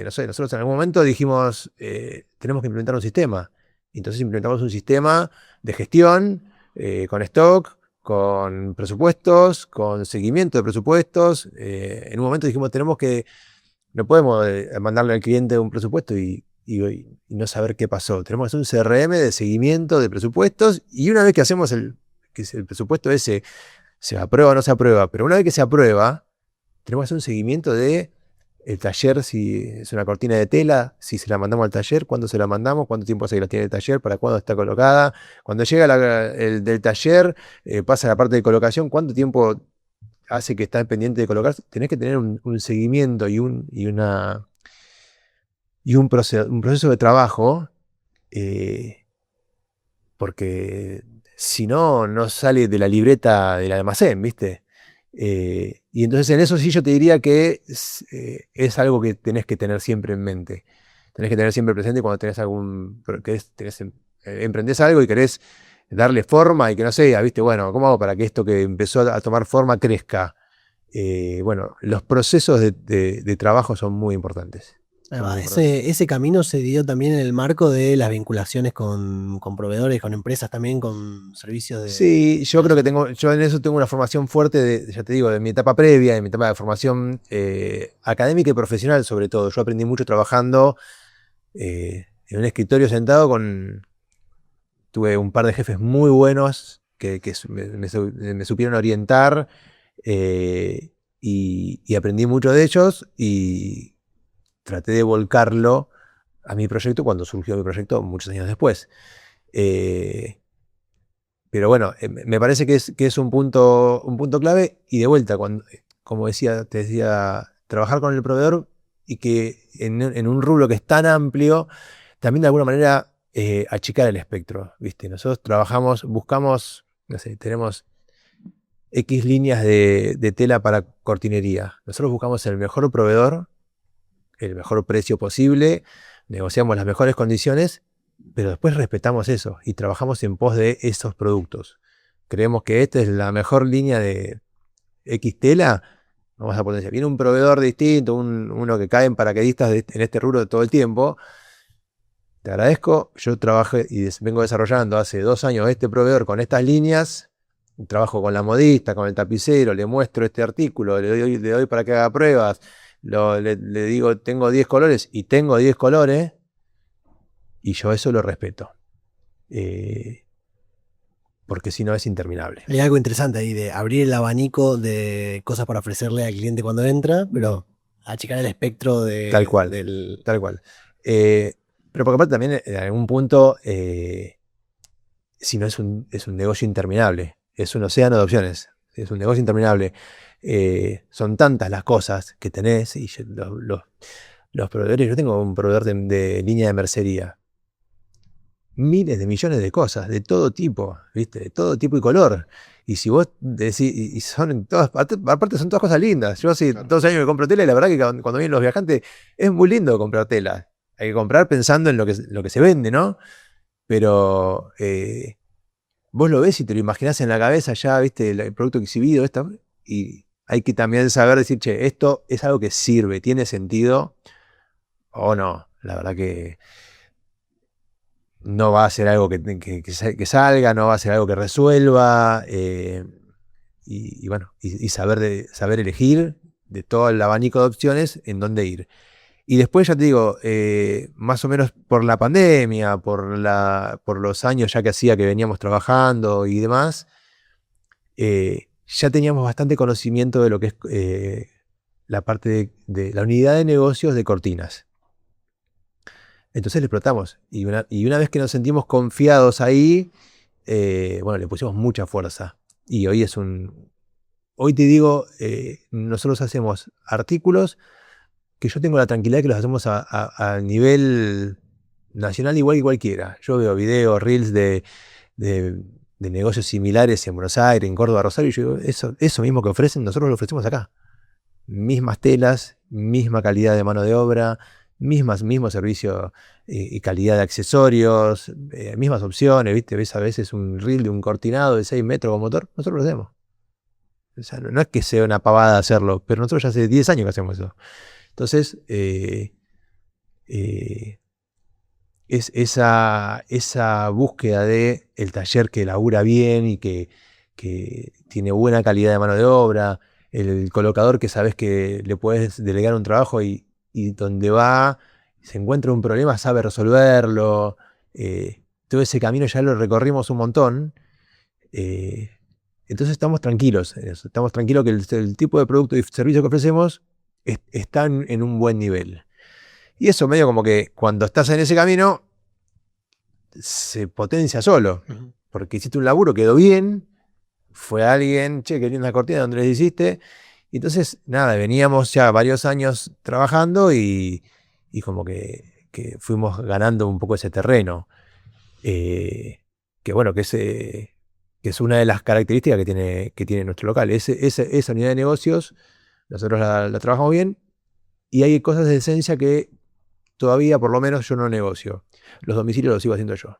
No sé, nosotros en algún momento dijimos, tenemos que implementar un sistema. Entonces implementamos un sistema de gestión, con stock, con presupuestos, con seguimiento de presupuestos. En un momento dijimos, no podemos mandarle al cliente un presupuesto y no saber qué pasó. Tenemos que hacer un CRM de seguimiento de presupuestos, y una vez que hacemos que el presupuesto ese se aprueba o no se aprueba, pero una vez que se aprueba, tenemos que hacer un seguimiento de el taller, si es una cortina de tela, si se la mandamos al taller, cuándo se la mandamos, cuánto tiempo hace que la tiene el taller, para cuándo está colocada. Cuando llega el del taller, pasa a la parte de colocación, cuánto tiempo hace que está pendiente de colocar. Tenés que tener un seguimiento un proceso de trabajo, eh, porque si no, no sale de la libreta del almacén, ¿viste? Y entonces en eso sí yo te diría que es algo que tenés que tener siempre en mente. Tenés que tener siempre presente cuando tenés emprendés algo y querés darle forma y que no sé, ¿viste? Bueno, ¿cómo hago para que esto que empezó a tomar forma crezca? Bueno, los procesos de trabajo son muy importantes. Ahí Son va. muy importantes. Ese camino se dio también en el marco de las vinculaciones con proveedores, con empresas también, con servicios de... Sí, yo creo que yo en eso tengo una formación fuerte ya te digo, de mi etapa previa, de mi etapa de formación académica y profesional sobre todo. Yo aprendí mucho trabajando en un escritorio sentado tuve un par de jefes muy buenos que me supieron orientar, y aprendí mucho de ellos y traté de volcarlo a mi proyecto cuando surgió mi proyecto muchos años después. Eh, Pero bueno, me parece que es un punto clave, y de vuelta, como te decía, trabajar con el proveedor, y que en un rubro que es tan amplio, también de alguna manera achicar el espectro, ¿viste? Nosotros buscamos, no sé, tenemos X líneas de tela para cortinería. Nosotros buscamos el mejor proveedor, el mejor precio posible, negociamos las mejores condiciones, pero después respetamos eso y trabajamos en pos de esos productos. Creemos que esta es la mejor línea de X tela, vamos a potenciar. Viene un proveedor distinto, uno que cae en paracaidistas en este rubro todo el tiempo. Te agradezco, yo trabajé y vengo desarrollando hace 2 años este proveedor con estas líneas. Trabajo con la modista, con el tapicero, le muestro este artículo, le doy para que haga pruebas, le digo, tengo 10 colores y tengo 10 colores, y yo eso lo respeto. Porque si no es interminable. Hay algo interesante ahí de abrir el abanico de cosas para ofrecerle al cliente cuando entra, pero achicar el espectro Tal cual, del... tal cual. Pero porque aparte también en algún punto, si no es un negocio interminable, es un océano de opciones, es un negocio interminable. Son tantas las cosas que tenés, y los proveedores, yo tengo un proveedor de línea de mercería, miles de millones de cosas, de todo tipo, ¿viste? De todo tipo y color. Y si vos decís, y son todas, aparte son todas cosas lindas. Yo hace 2 años que compro tela, y la verdad que cuando vienen los viajantes es muy lindo comprar tela. Hay que comprar pensando en lo que se vende, ¿no? Pero vos lo ves y te lo imaginás en la cabeza ya, ¿viste? El producto exhibido, y hay que también saber decir, che, esto es algo que sirve, tiene sentido o no. La verdad que no va a ser algo que salga, no va a ser algo que resuelva, y bueno, y saber elegir de todo el abanico de opciones en dónde ir. Y después ya te digo, más o menos por la pandemia, por los años ya que hacía que veníamos trabajando y demás, ya teníamos bastante conocimiento de lo que es la parte de la unidad de negocios de cortinas. Entonces le explotamos. Y una vez que nos sentimos confiados ahí, bueno, le pusimos mucha fuerza. Y hoy te digo, nosotros hacemos artículos que yo tengo la tranquilidad que los hacemos a nivel nacional igual que cualquiera. Yo veo videos, reels de negocios similares en Buenos Aires, en Córdoba, Rosario, y yo digo, eso mismo que ofrecen, nosotros lo ofrecemos acá. Mismas telas, misma calidad de mano de obra, mismo servicio y calidad de accesorios, mismas opciones, ¿viste? Ves a veces un reel de un cortinado de 6 metros con motor, nosotros lo hacemos. O sea, no es que sea una pavada hacerlo, pero nosotros ya hace 10 años que hacemos eso. Entonces, es esa búsqueda de el taller que labura bien y que tiene buena calidad de mano de obra, el colocador que sabes que le puedes delegar un trabajo y donde va, se encuentra un problema, sabe resolverlo. Todo ese camino ya lo recorrimos un montón. Entonces estamos tranquilos en eso. Estamos tranquilos que el tipo de producto y servicio que ofrecemos está en un buen nivel. Y eso medio como que cuando estás en ese camino se potencia solo. Porque hiciste un laburo, quedó bien, fue alguien, che, quería una cortina donde les hiciste. Y entonces, nada, veníamos ya varios años trabajando y como que fuimos ganando un poco ese terreno. Que bueno, que es una de las características que tiene nuestro local. Esa unidad de negocios, nosotros la trabajamos bien y hay cosas de esencia que todavía, por lo menos, yo no negocio. Los domicilios los sigo haciendo yo.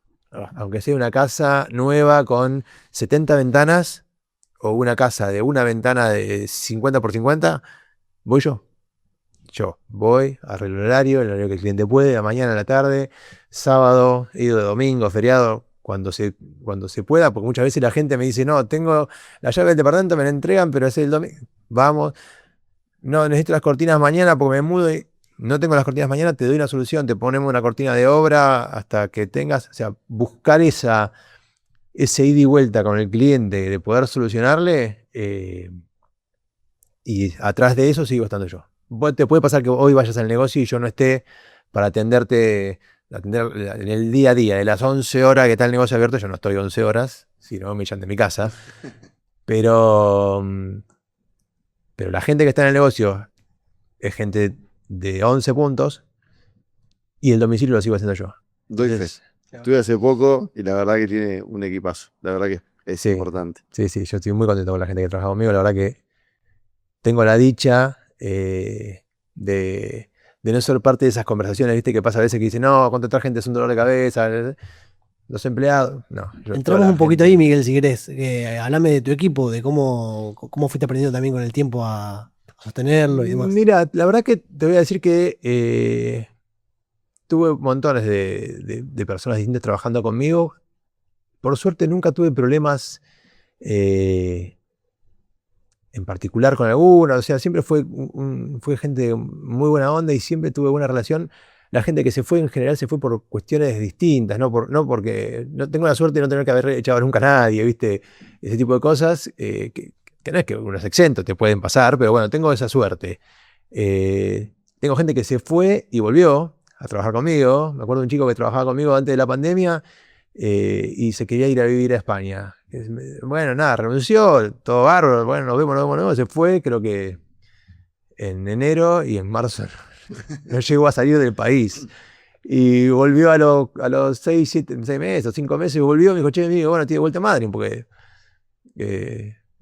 Aunque sea una casa nueva con 70 ventanas o una casa de una ventana de 50 por 50, voy yo. Yo voy, arreglo el horario que el cliente puede, a mañana, a la tarde, sábado, ido de domingo, feriado, cuando se pueda, porque muchas veces la gente me dice, no, tengo la llave del departamento, me la entregan, pero es el domingo. Vamos, no, necesito las cortinas mañana porque me mudo y no tengo las cortinas mañana, te doy una solución, te ponemos una cortina de obra hasta que tengas, o sea, buscar ese ida y vuelta con el cliente, de poder solucionarle, y atrás de eso sigo estando yo. Te puede pasar que hoy vayas al negocio y yo no esté para atender en el día a día. De las 11 horas que está el negocio abierto, yo no estoy 11 horas, si no me echan de mi casa. Pero la gente que está en el negocio es gente de 11 puntos y el domicilio lo sigo haciendo yo. Doy fe. Estuve hace poco y la verdad que tiene un equipazo. La verdad que es Sí. importante. Sí, yo estoy muy contento con la gente que trabaja conmigo. La verdad que tengo la dicha de no ser parte de esas conversaciones, ¿viste? Que pasa a veces que dicen, no, contratar gente es un dolor de cabeza. Los empleados, no. Entramos un poquito ahí, Miguel, si querés. Hablame de tu equipo, de cómo fuiste aprendiendo también con el tiempo a sostenerlo y demás. Mira, la verdad que te voy a decir que tuve montones de personas distintas trabajando conmigo. Por suerte nunca tuve problemas en particular con alguno. O sea, siempre fue gente de muy buena onda y siempre tuve buena relación. La gente que se fue en general se fue por cuestiones distintas, no porque no tengo la suerte de no tener que haber echado nunca a nadie, ¿viste? Ese tipo de cosas que no es que uno es exento, te pueden pasar, pero bueno, tengo esa suerte. Tengo gente que se fue y volvió a trabajar conmigo. Me acuerdo de un chico que trabajaba conmigo antes de la pandemia y se quería ir a vivir a España. Bueno, nada, renunció, todo bárbaro, bueno, nos vemos, se fue, creo que en enero y en marzo no llegó a salir del país. Y volvió a los 6 meses o 5 meses, volvió, me dijo, che, amigo, bueno, estoy de vuelta a Madrid porque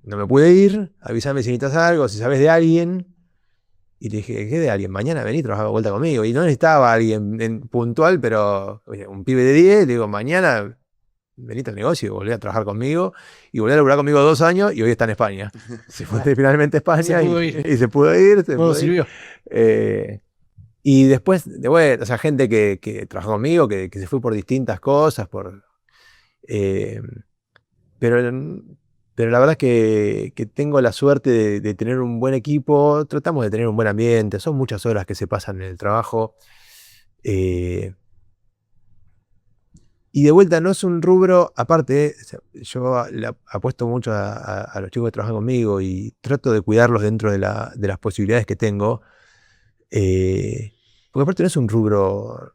no me pude ir, avísame si necesitas algo, si sabes de alguien. Y le dije, ¿qué de alguien? Mañana vení, trabajar de vuelta conmigo. Y no necesitaba alguien puntual, pero oye, un pibe de 10, le digo, mañana venite al negocio y volví a trabajar conmigo. Y volví a laburar conmigo 2 años y hoy está en España. Se fue finalmente a España y se pudo ir. Sirvió. Y después, o sea, gente que trabajó conmigo, que se fue por distintas cosas, pero la verdad es que tengo la suerte de tener un buen equipo, tratamos de tener un buen ambiente, son muchas horas que se pasan en el trabajo. Y de vuelta, no es un rubro, aparte, yo le apuesto mucho a los chicos que trabajan conmigo y trato de cuidarlos dentro de las posibilidades que tengo. Porque aparte no es un rubro,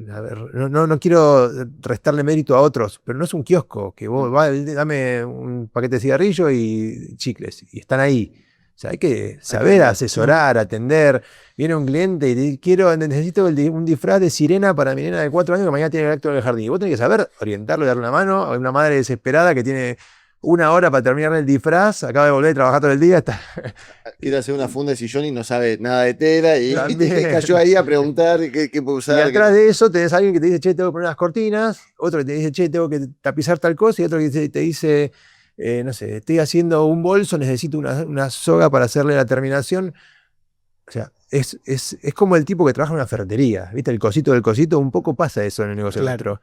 a ver, no quiero restarle mérito a otros, pero no es un kiosco que vos dame un paquete de cigarrillos y chicles, y están ahí. O sea, hay que saber asesorar, atender. Viene un cliente y necesito un disfraz de sirena para mi nena de 4 años que mañana tiene el acto en el jardín. Y vos tenés que saber orientarlo y darle una mano a una madre desesperada que tiene 1 hora para terminar el disfraz, acaba de volver a trabajar todo el día. Quiere hacer una funda de sillón y no sabe nada de tela y te cayó ahí a preguntar qué puede usar. Y atrás de eso tenés a alguien que te dice, che, tengo que poner unas cortinas, otro que te dice, che, tengo que tapizar tal cosa, y otro que te dice, no sé, estoy haciendo un bolso, necesito una soga para hacerle la terminación. O sea, es como el tipo que trabaja en una ferretería, ¿viste? El cosito del cosito, un poco pasa eso en el negocio Claro. nuestro.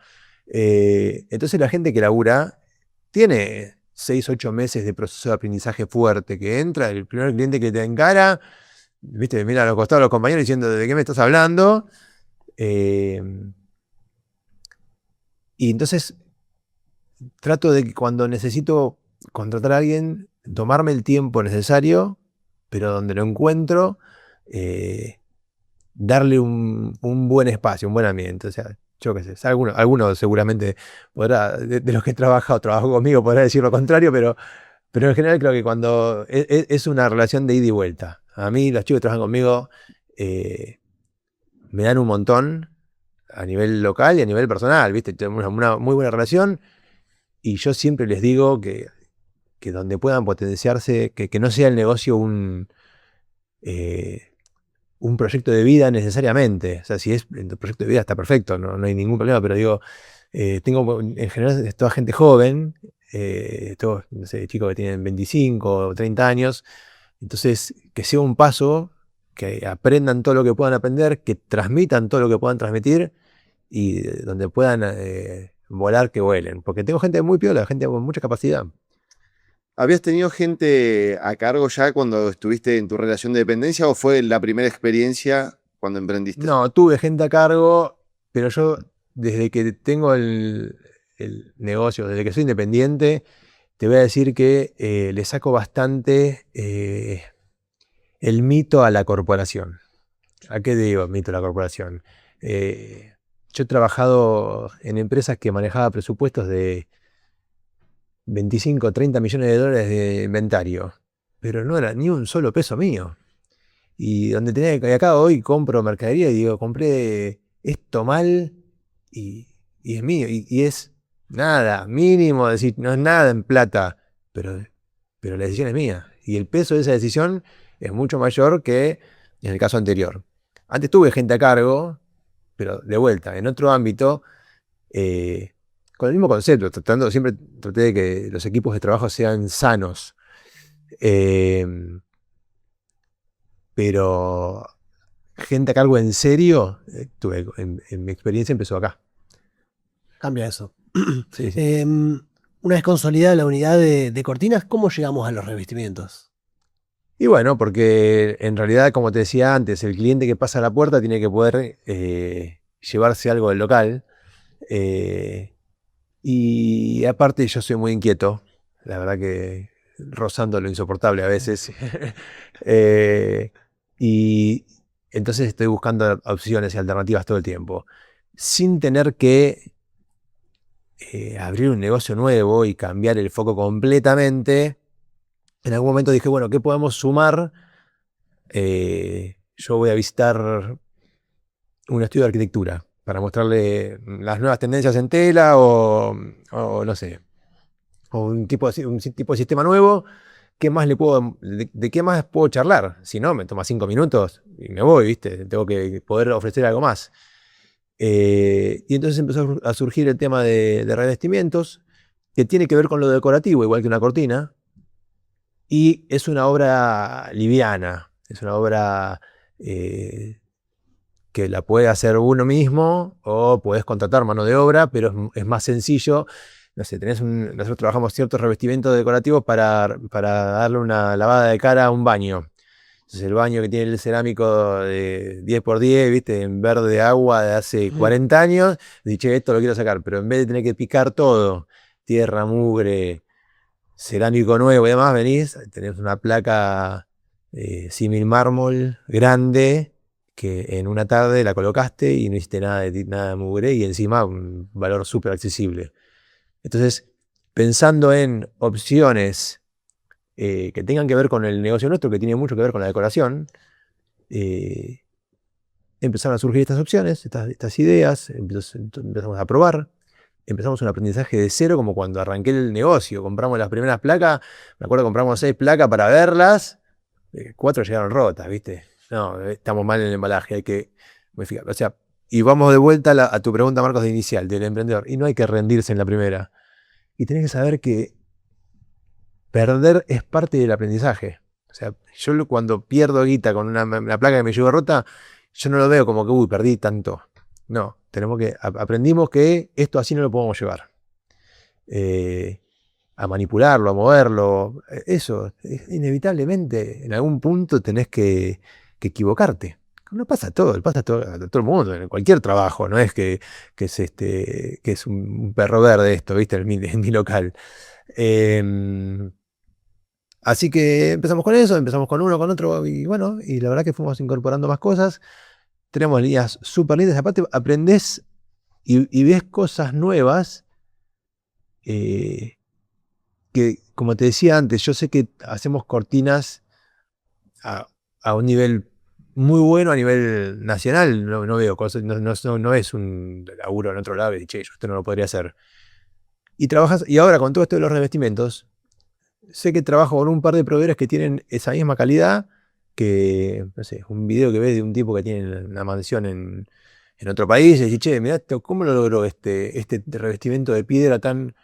Entonces la gente que labura tiene 6, 8 meses de proceso de aprendizaje fuerte, que entra, el primer cliente que te encara, ¿viste? Mira a los costados los compañeros diciendo, ¿de qué me estás hablando? Y entonces trato de que cuando necesito contratar a alguien, tomarme el tiempo necesario, pero donde lo encuentro, darle un buen espacio, un buen ambiente. O sea, yo qué sé, alguno seguramente podrá, de los que he trabajado, trabajo conmigo, podrá decir lo contrario, pero en general creo que cuando es una relación de ida y vuelta. A mí, los chicos que trabajan conmigo me dan un montón a nivel local y a nivel personal, ¿viste? Tenemos una muy buena relación y yo siempre les digo que donde puedan potenciarse, que no sea el negocio un proyecto de vida necesariamente. O sea, si es un proyecto de vida está perfecto, no hay ningún problema, pero digo, tengo en general es toda gente joven, todos, no sé, chicos que tienen 25 o 30 años, entonces que sea un paso, que aprendan todo lo que puedan aprender, que transmitan todo lo que puedan transmitir y donde puedan volar, que vuelen. Porque tengo gente muy piola, gente con mucha capacidad. ¿Habías tenido gente a cargo ya cuando estuviste en tu relación de dependencia o fue la primera experiencia cuando emprendiste? No, tuve gente a cargo, pero yo desde que tengo el negocio, desde que soy independiente, te voy a decir que le saco bastante el mito a la corporación. ¿A qué digo mito a la corporación? Yo he trabajado en empresas que manejaba presupuestos de 25, 30 millones de dólares de inventario, pero no era ni un solo peso mío. Y donde tenía que acá hoy compro mercadería y digo, compré esto mal y es mío. Y es nada, mínimo, decir, no es nada en plata, pero la decisión es mía. Y el peso de esa decisión es mucho mayor que en el caso anterior. Antes tuve gente a cargo, pero de vuelta, en otro ámbito, con el mismo concepto, siempre traté de que los equipos de trabajo sean sanos. Eh, pero gente a cargo en serio, tuve, en mi experiencia empezó acá. Cambia eso. Sí, sí. Una vez consolidada la unidad de cortinas, ¿cómo llegamos a los revestimientos? Y bueno, porque en realidad, como te decía antes, el cliente que pasa a la puerta tiene que poder llevarse algo del local. Y aparte yo soy muy inquieto, la verdad que rozando lo insoportable a veces. Y entonces estoy buscando opciones y alternativas todo el tiempo, sin tener que abrir un negocio nuevo y cambiar el foco completamente. En algún momento dije, bueno, ¿qué podemos sumar? Yo voy a visitar un estudio de arquitectura para mostrarle las nuevas tendencias en tela o no sé, o un tipo de sistema nuevo. ¿Qué más de qué más puedo charlar? Si no, me toma 5 minutos y me voy, ¿viste? Tengo que poder ofrecer algo más. Y entonces empezó a surgir el tema de revestimientos, que tiene que ver con lo decorativo, igual que una cortina, y es una obra liviana, es una obra que la puede hacer uno mismo o puedes contratar mano de obra, pero es más sencillo. No sé, nosotros trabajamos ciertos revestimientos decorativos para darle una lavada de cara a un baño. Entonces el baño que tiene el cerámico de 10x10, ¿viste? En verde agua de hace 40 años, dije, esto lo quiero sacar, pero en vez de tener que picar todo, tierra, mugre, cerámico nuevo y demás, venís, tenés una placa símil mármol grande que en una tarde la colocaste y no hiciste nada de mugre y encima un valor súper accesible. Entonces, pensando en opciones que tengan que ver con el negocio nuestro, que tiene mucho que ver con la decoración, empezaron a surgir estas opciones, estas ideas, empezamos a probar. Empezamos un aprendizaje de cero, como cuando arranqué el negocio. Compramos las primeras placas, me acuerdo, compramos 6 placas para verlas, 4 llegaron rotas, ¿viste? No, estamos mal en el embalaje, hay que modificar. O sea, y vamos de vuelta a tu pregunta, Marcos, de inicial, del emprendedor. Y no hay que rendirse en la primera. Y tenés que saber que perder es parte del aprendizaje. O sea, yo cuando pierdo guita con una placa que me llegó rota, yo no lo veo como que, uy, perdí tanto. No, aprendimos que esto así no lo podemos llevar. A manipularlo, a moverlo. Eso, inevitablemente, en algún punto tenés que equivocarte. No pasa a todo el mundo, en cualquier trabajo, no es que es un perro verde esto, ¿viste? En mi local. Así que empezamos con eso, empezamos con uno, con otro, y bueno, y la verdad que fuimos incorporando más cosas. Tenemos líneas súper lindas, aparte aprendés y ves cosas nuevas que, como te decía antes, yo sé que hacemos cortinas a un nivel muy bueno, a nivel nacional. No veo cosas, no es un laburo en otro lado y che, yo esto no lo podría hacer. Y ahora con todo esto de los revestimientos, sé que trabajo con un par de proveedores que tienen esa misma calidad que, no sé, un video que ves de un tipo que tiene una mansión en otro país y dice, che, mirá, ¿cómo lo logró este revestimiento de piedra tan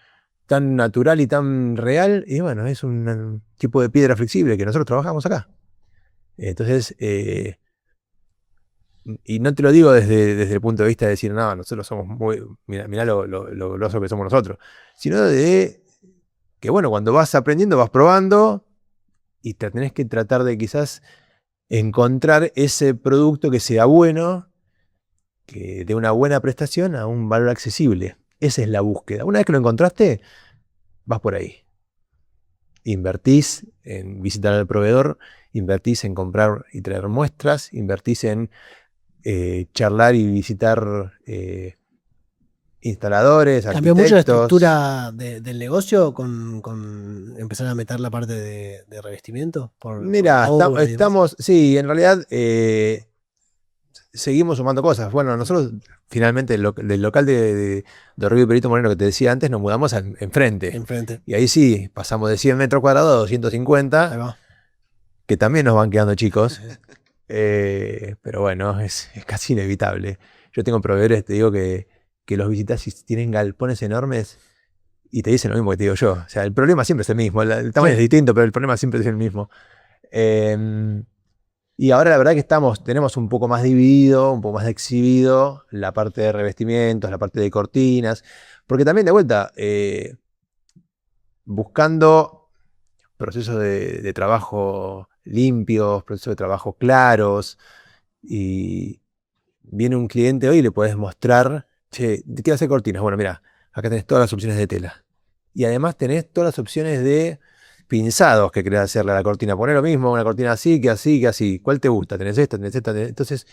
natural y tan real? Y bueno, es un tipo de piedra flexible que nosotros trabajamos acá. Entonces, y no te lo digo desde el punto de vista de decir, no, nosotros somos mirá lo grosso que somos nosotros, sino de que bueno, cuando vas aprendiendo, vas probando y te tenés que tratar de quizás encontrar ese producto que sea bueno, que dé una buena prestación a un valor accesible. Esa es la búsqueda. Una vez que lo encontraste, vas por ahí. Invertís en visitar al proveedor, invertís en comprar y traer muestras, invertís en charlar y visitar instaladores, ¿Cambió mucho la arquitectos. estructura del negocio con empezar a meter la parte de revestimiento? Mira, sí, en realidad seguimos sumando cosas. Bueno, nosotros finalmente del local de Río y Perito Moreno que te decía antes, nos mudamos enfrente. Y ahí sí, pasamos de 100 metros cuadrados a 250, que también nos van quedando chicos. Pero bueno, es casi inevitable. Yo tengo proveedores, te digo que los visitas y tienen galpones enormes y te dicen lo mismo que te digo yo. O sea, el problema siempre es el mismo. El tamaño es distinto, pero el problema siempre es el mismo. Y ahora la verdad que tenemos un poco más dividido, un poco más exhibido la parte de revestimientos, la parte de cortinas. Porque también de vuelta, buscando procesos de trabajo limpios, procesos de trabajo claros, y viene un cliente hoy y le podés mostrar, che, quiero hacer cortinas. Bueno, mira, acá tenés todas las opciones de tela. Y además tenés todas las opciones de pinzados que querés hacerle a la cortina. Poner lo mismo, una cortina así, que así, que así. ¿Cuál te gusta? Tenés esta, tenés esta. Entonces,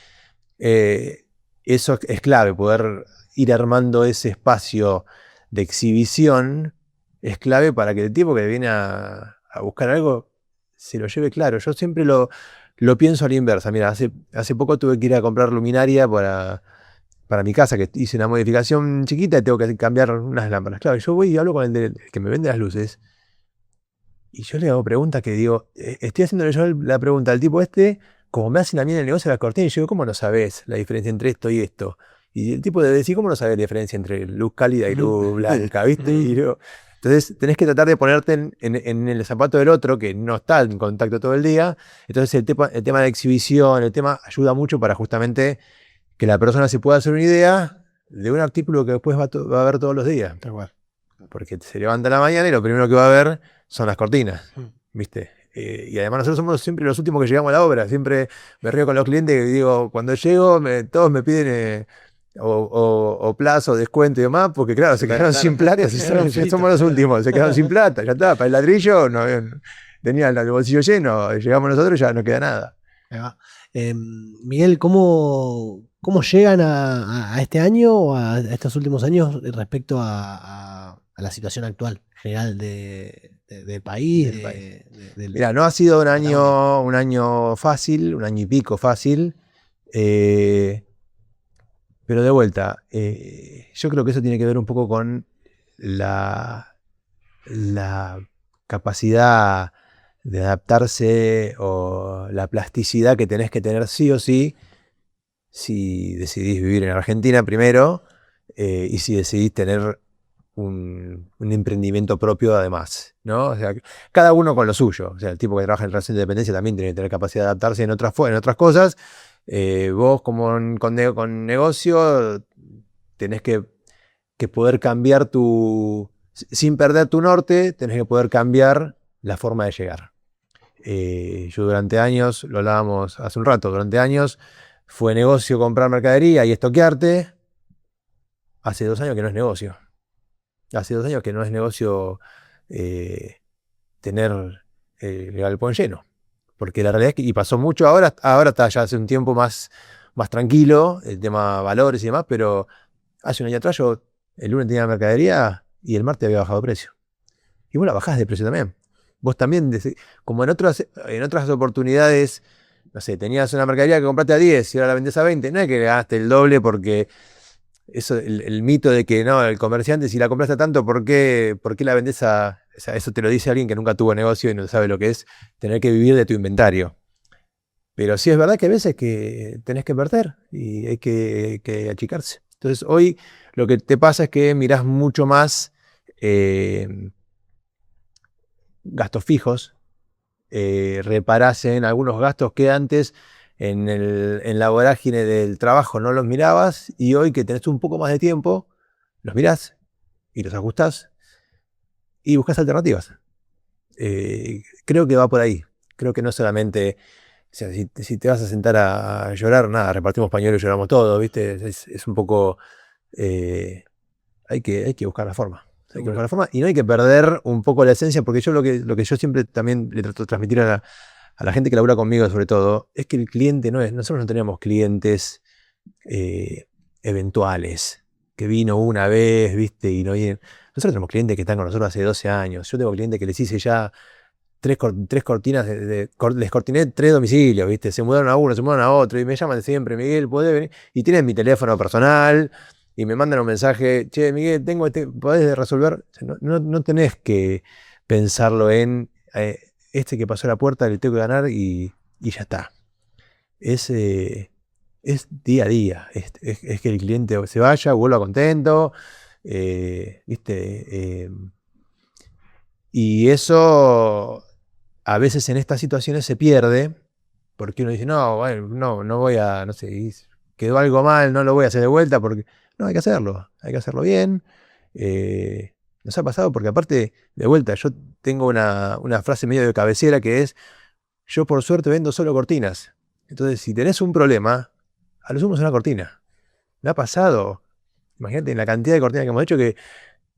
eso es clave, poder ir armando ese espacio de exhibición es clave para que el tipo que viene a buscar algo se lo lleve claro. Yo siempre lo pienso a la inversa. Mira, hace poco tuve que ir a comprar luminaria para mi casa, que hice una modificación chiquita y tengo que cambiar unas lámparas. Claro, yo voy y hablo con el que me vende las luces y yo le hago preguntas que digo, estoy haciéndole yo la pregunta al tipo como me hacen a mí en el negocio de las cortinas, y yo digo, ¿cómo no sabés la diferencia entre esto y esto? Y el tipo debe decir, ¿cómo no sabés la diferencia entre luz cálida y luz blanca? ¿Viste? Y yo, entonces tenés que tratar de ponerte en el zapato del otro que no está en contacto todo el día. Entonces el tema de exhibición, el tema ayuda mucho para justamente que la persona se pueda hacer una idea de un artículo que después va a ver todos los días. Porque se levanta a la mañana y lo primero que va a ver son las cortinas, ¿viste? Y además nosotros somos siempre los últimos que llegamos a la obra. Siempre me río con los clientes que digo, cuando llego todos me piden o plazo, descuento y demás, porque claro, se quedaron sin plata, somos los últimos, se quedaron sin plata, ya está, para el ladrillo no tenían el bolsillo lleno, llegamos nosotros y ya no queda nada. Miguel, ¿cómo llegan a este año o a estos últimos años respecto a la situación actual general del país? Mira, no ha sido un año fácil, un año y pico fácil, pero de vuelta, yo creo que eso tiene que ver un poco con la capacidad de adaptarse o la plasticidad que tenés que tener sí o sí si decidís vivir en Argentina primero, y si decidís tener un emprendimiento propio además, ¿no? O sea, cada uno con lo suyo. O sea, el tipo que trabaja en relación de dependencia también tiene que tener capacidad de adaptarse en otras cosas. Vos con negocio tenés que poder cambiar sin perder tu norte, tenés que poder cambiar la forma de llegar. Yo durante años, lo hablábamos hace un rato, durante años fue negocio comprar mercadería y estoquearte. Hace 2 años que no es negocio. Hace 2 años que no es negocio tener el galpón lleno. Porque la realidad es que, y pasó mucho ahora está ya hace un tiempo más tranquilo, el tema valores y demás, pero hace un año atrás yo el lunes tenía mercadería y el martes había bajado de precio. Y vos la bajás de precio también. Vos también, como en otras oportunidades, no sé, tenías una mercadería que compraste a 10 y ahora la vendés a 20, no es que ganaste el doble porque eso, el mito de que no, el comerciante, si la compraste a tanto, ¿por qué la vendés a...? O sea, eso te lo dice alguien que nunca tuvo negocio y no sabe lo que es tener que vivir de tu inventario. Pero sí es verdad que hay veces que tenés que perder y hay que achicarse. Entonces hoy lo que te pasa es que mirás mucho más gastos fijos, reparás en algunos gastos que antes en la vorágine del trabajo no los mirabas y hoy que tenés un poco más de tiempo, los mirás y los ajustás y buscas alternativas. Creo que va por ahí. Creo que no solamente, o sea, si te vas a sentar a llorar, nada, repartimos pañuelos y lloramos todos, ¿viste? Es un poco, hay que buscar la forma. Hay que buscar la forma y no hay que perder un poco la esencia, porque yo lo que yo siempre también le trato de transmitir a la gente que labura conmigo, sobre todo, es que el cliente nosotros no tenemos clientes eventuales, que vino una vez, ¿viste? Y no vienen. Nosotros tenemos clientes que están con nosotros hace 12 años. Yo tengo clientes que les hice ya tres cortinas, les cortiné 3 domicilios, ¿viste? Se mudaron a uno, se mudaron a otro y me llaman siempre, Miguel, ¿podés venir? Y tienen mi teléfono personal y me mandan un mensaje, che, Miguel, ¿podés resolver? O sea, no tenés que pensarlo en este que pasó a la puerta, le tengo que ganar y ya está. Es día a día, es que el cliente se vaya, vuelva contento, ¿viste? Y eso a veces en estas situaciones se pierde, porque uno dice, no, bueno, no voy a, no sé, quedó algo mal, no lo voy a hacer de vuelta, porque no, hay que hacerlo bien. Nos ha pasado porque aparte, de vuelta, yo tengo una frase medio de cabecera que es, yo por suerte vendo solo cortinas. Entonces, si tenés un problema, a lo sumo es una cortina. Me ha pasado, imagínate, en la cantidad de cortinas que hemos hecho que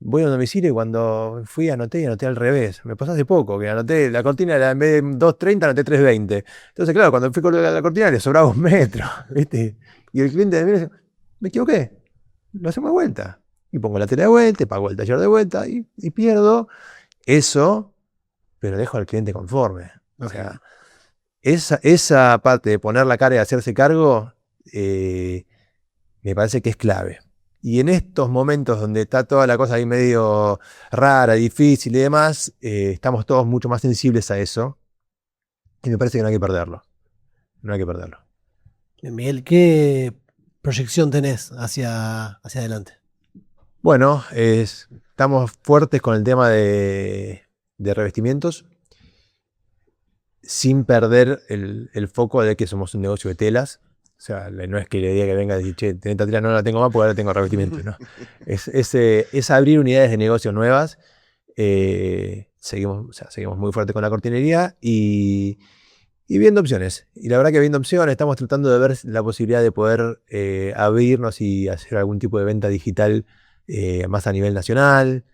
voy a un domicilio y cuando fui anoté al revés. Me pasó hace poco, que anoté la cortina, en vez de 2.30 anoté 3.20. Entonces, claro, cuando fui con la cortina le sobraba 1 metro, ¿viste? Y el cliente de mí dice, me equivoqué, lo hacemos de vuelta. Y pongo la tela de vuelta, y pago el taller de vuelta y pierdo eso, pero dejo al cliente conforme. O sea, esa parte de poner la cara y hacerse cargo, me parece que es clave. Y en estos momentos donde está toda la cosa ahí medio rara, difícil y demás, estamos todos mucho más sensibles a eso. Y me parece que no hay que perderlo. No hay que perderlo. Miguel, ¿qué proyección tenés hacia adelante? Bueno, estamos fuertes con el tema de revestimientos, sin perder el foco de que somos un negocio de telas. O sea, no es que le diga que venga a decir, che, esta tela no la tengo más porque ahora tengo revestimiento, ¿no? Es abrir unidades de negocio nuevas. Seguimos muy fuerte con la cortinería y viendo opciones. Y la verdad que viendo opciones, estamos tratando de ver la posibilidad de poder abrirnos y hacer algún tipo de venta digital más a nivel nacional.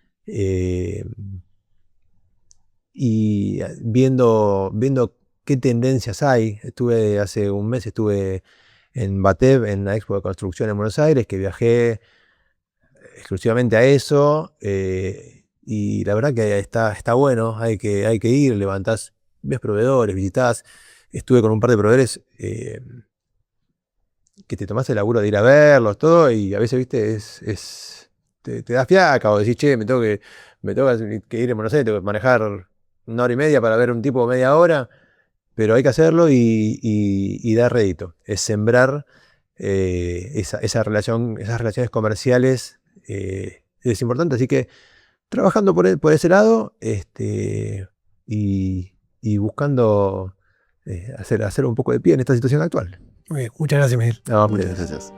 Y viendo qué tendencias hay. Hace un mes estuve en Batev, en la Expo de Construcción en Buenos Aires, que viajé exclusivamente a eso, y la verdad que está bueno, hay que ir, levantás, ves proveedores, visitás. Estuve con un par de proveedores que te tomás el laburo de ir a verlos, todo, y a veces, viste, te da fiaca, o decís, che, me toca que ir en Buenos Aires, tengo que manejar 1 hora y media para ver un tipo media hora, pero hay que hacerlo y dar rédito. Es sembrar esa relación, esas relaciones comerciales es importante. Así que trabajando por ese lado y buscando hacer un poco de pie en esta situación actual. Muy bien, muchas gracias, Miguel. No, Muchas gracias.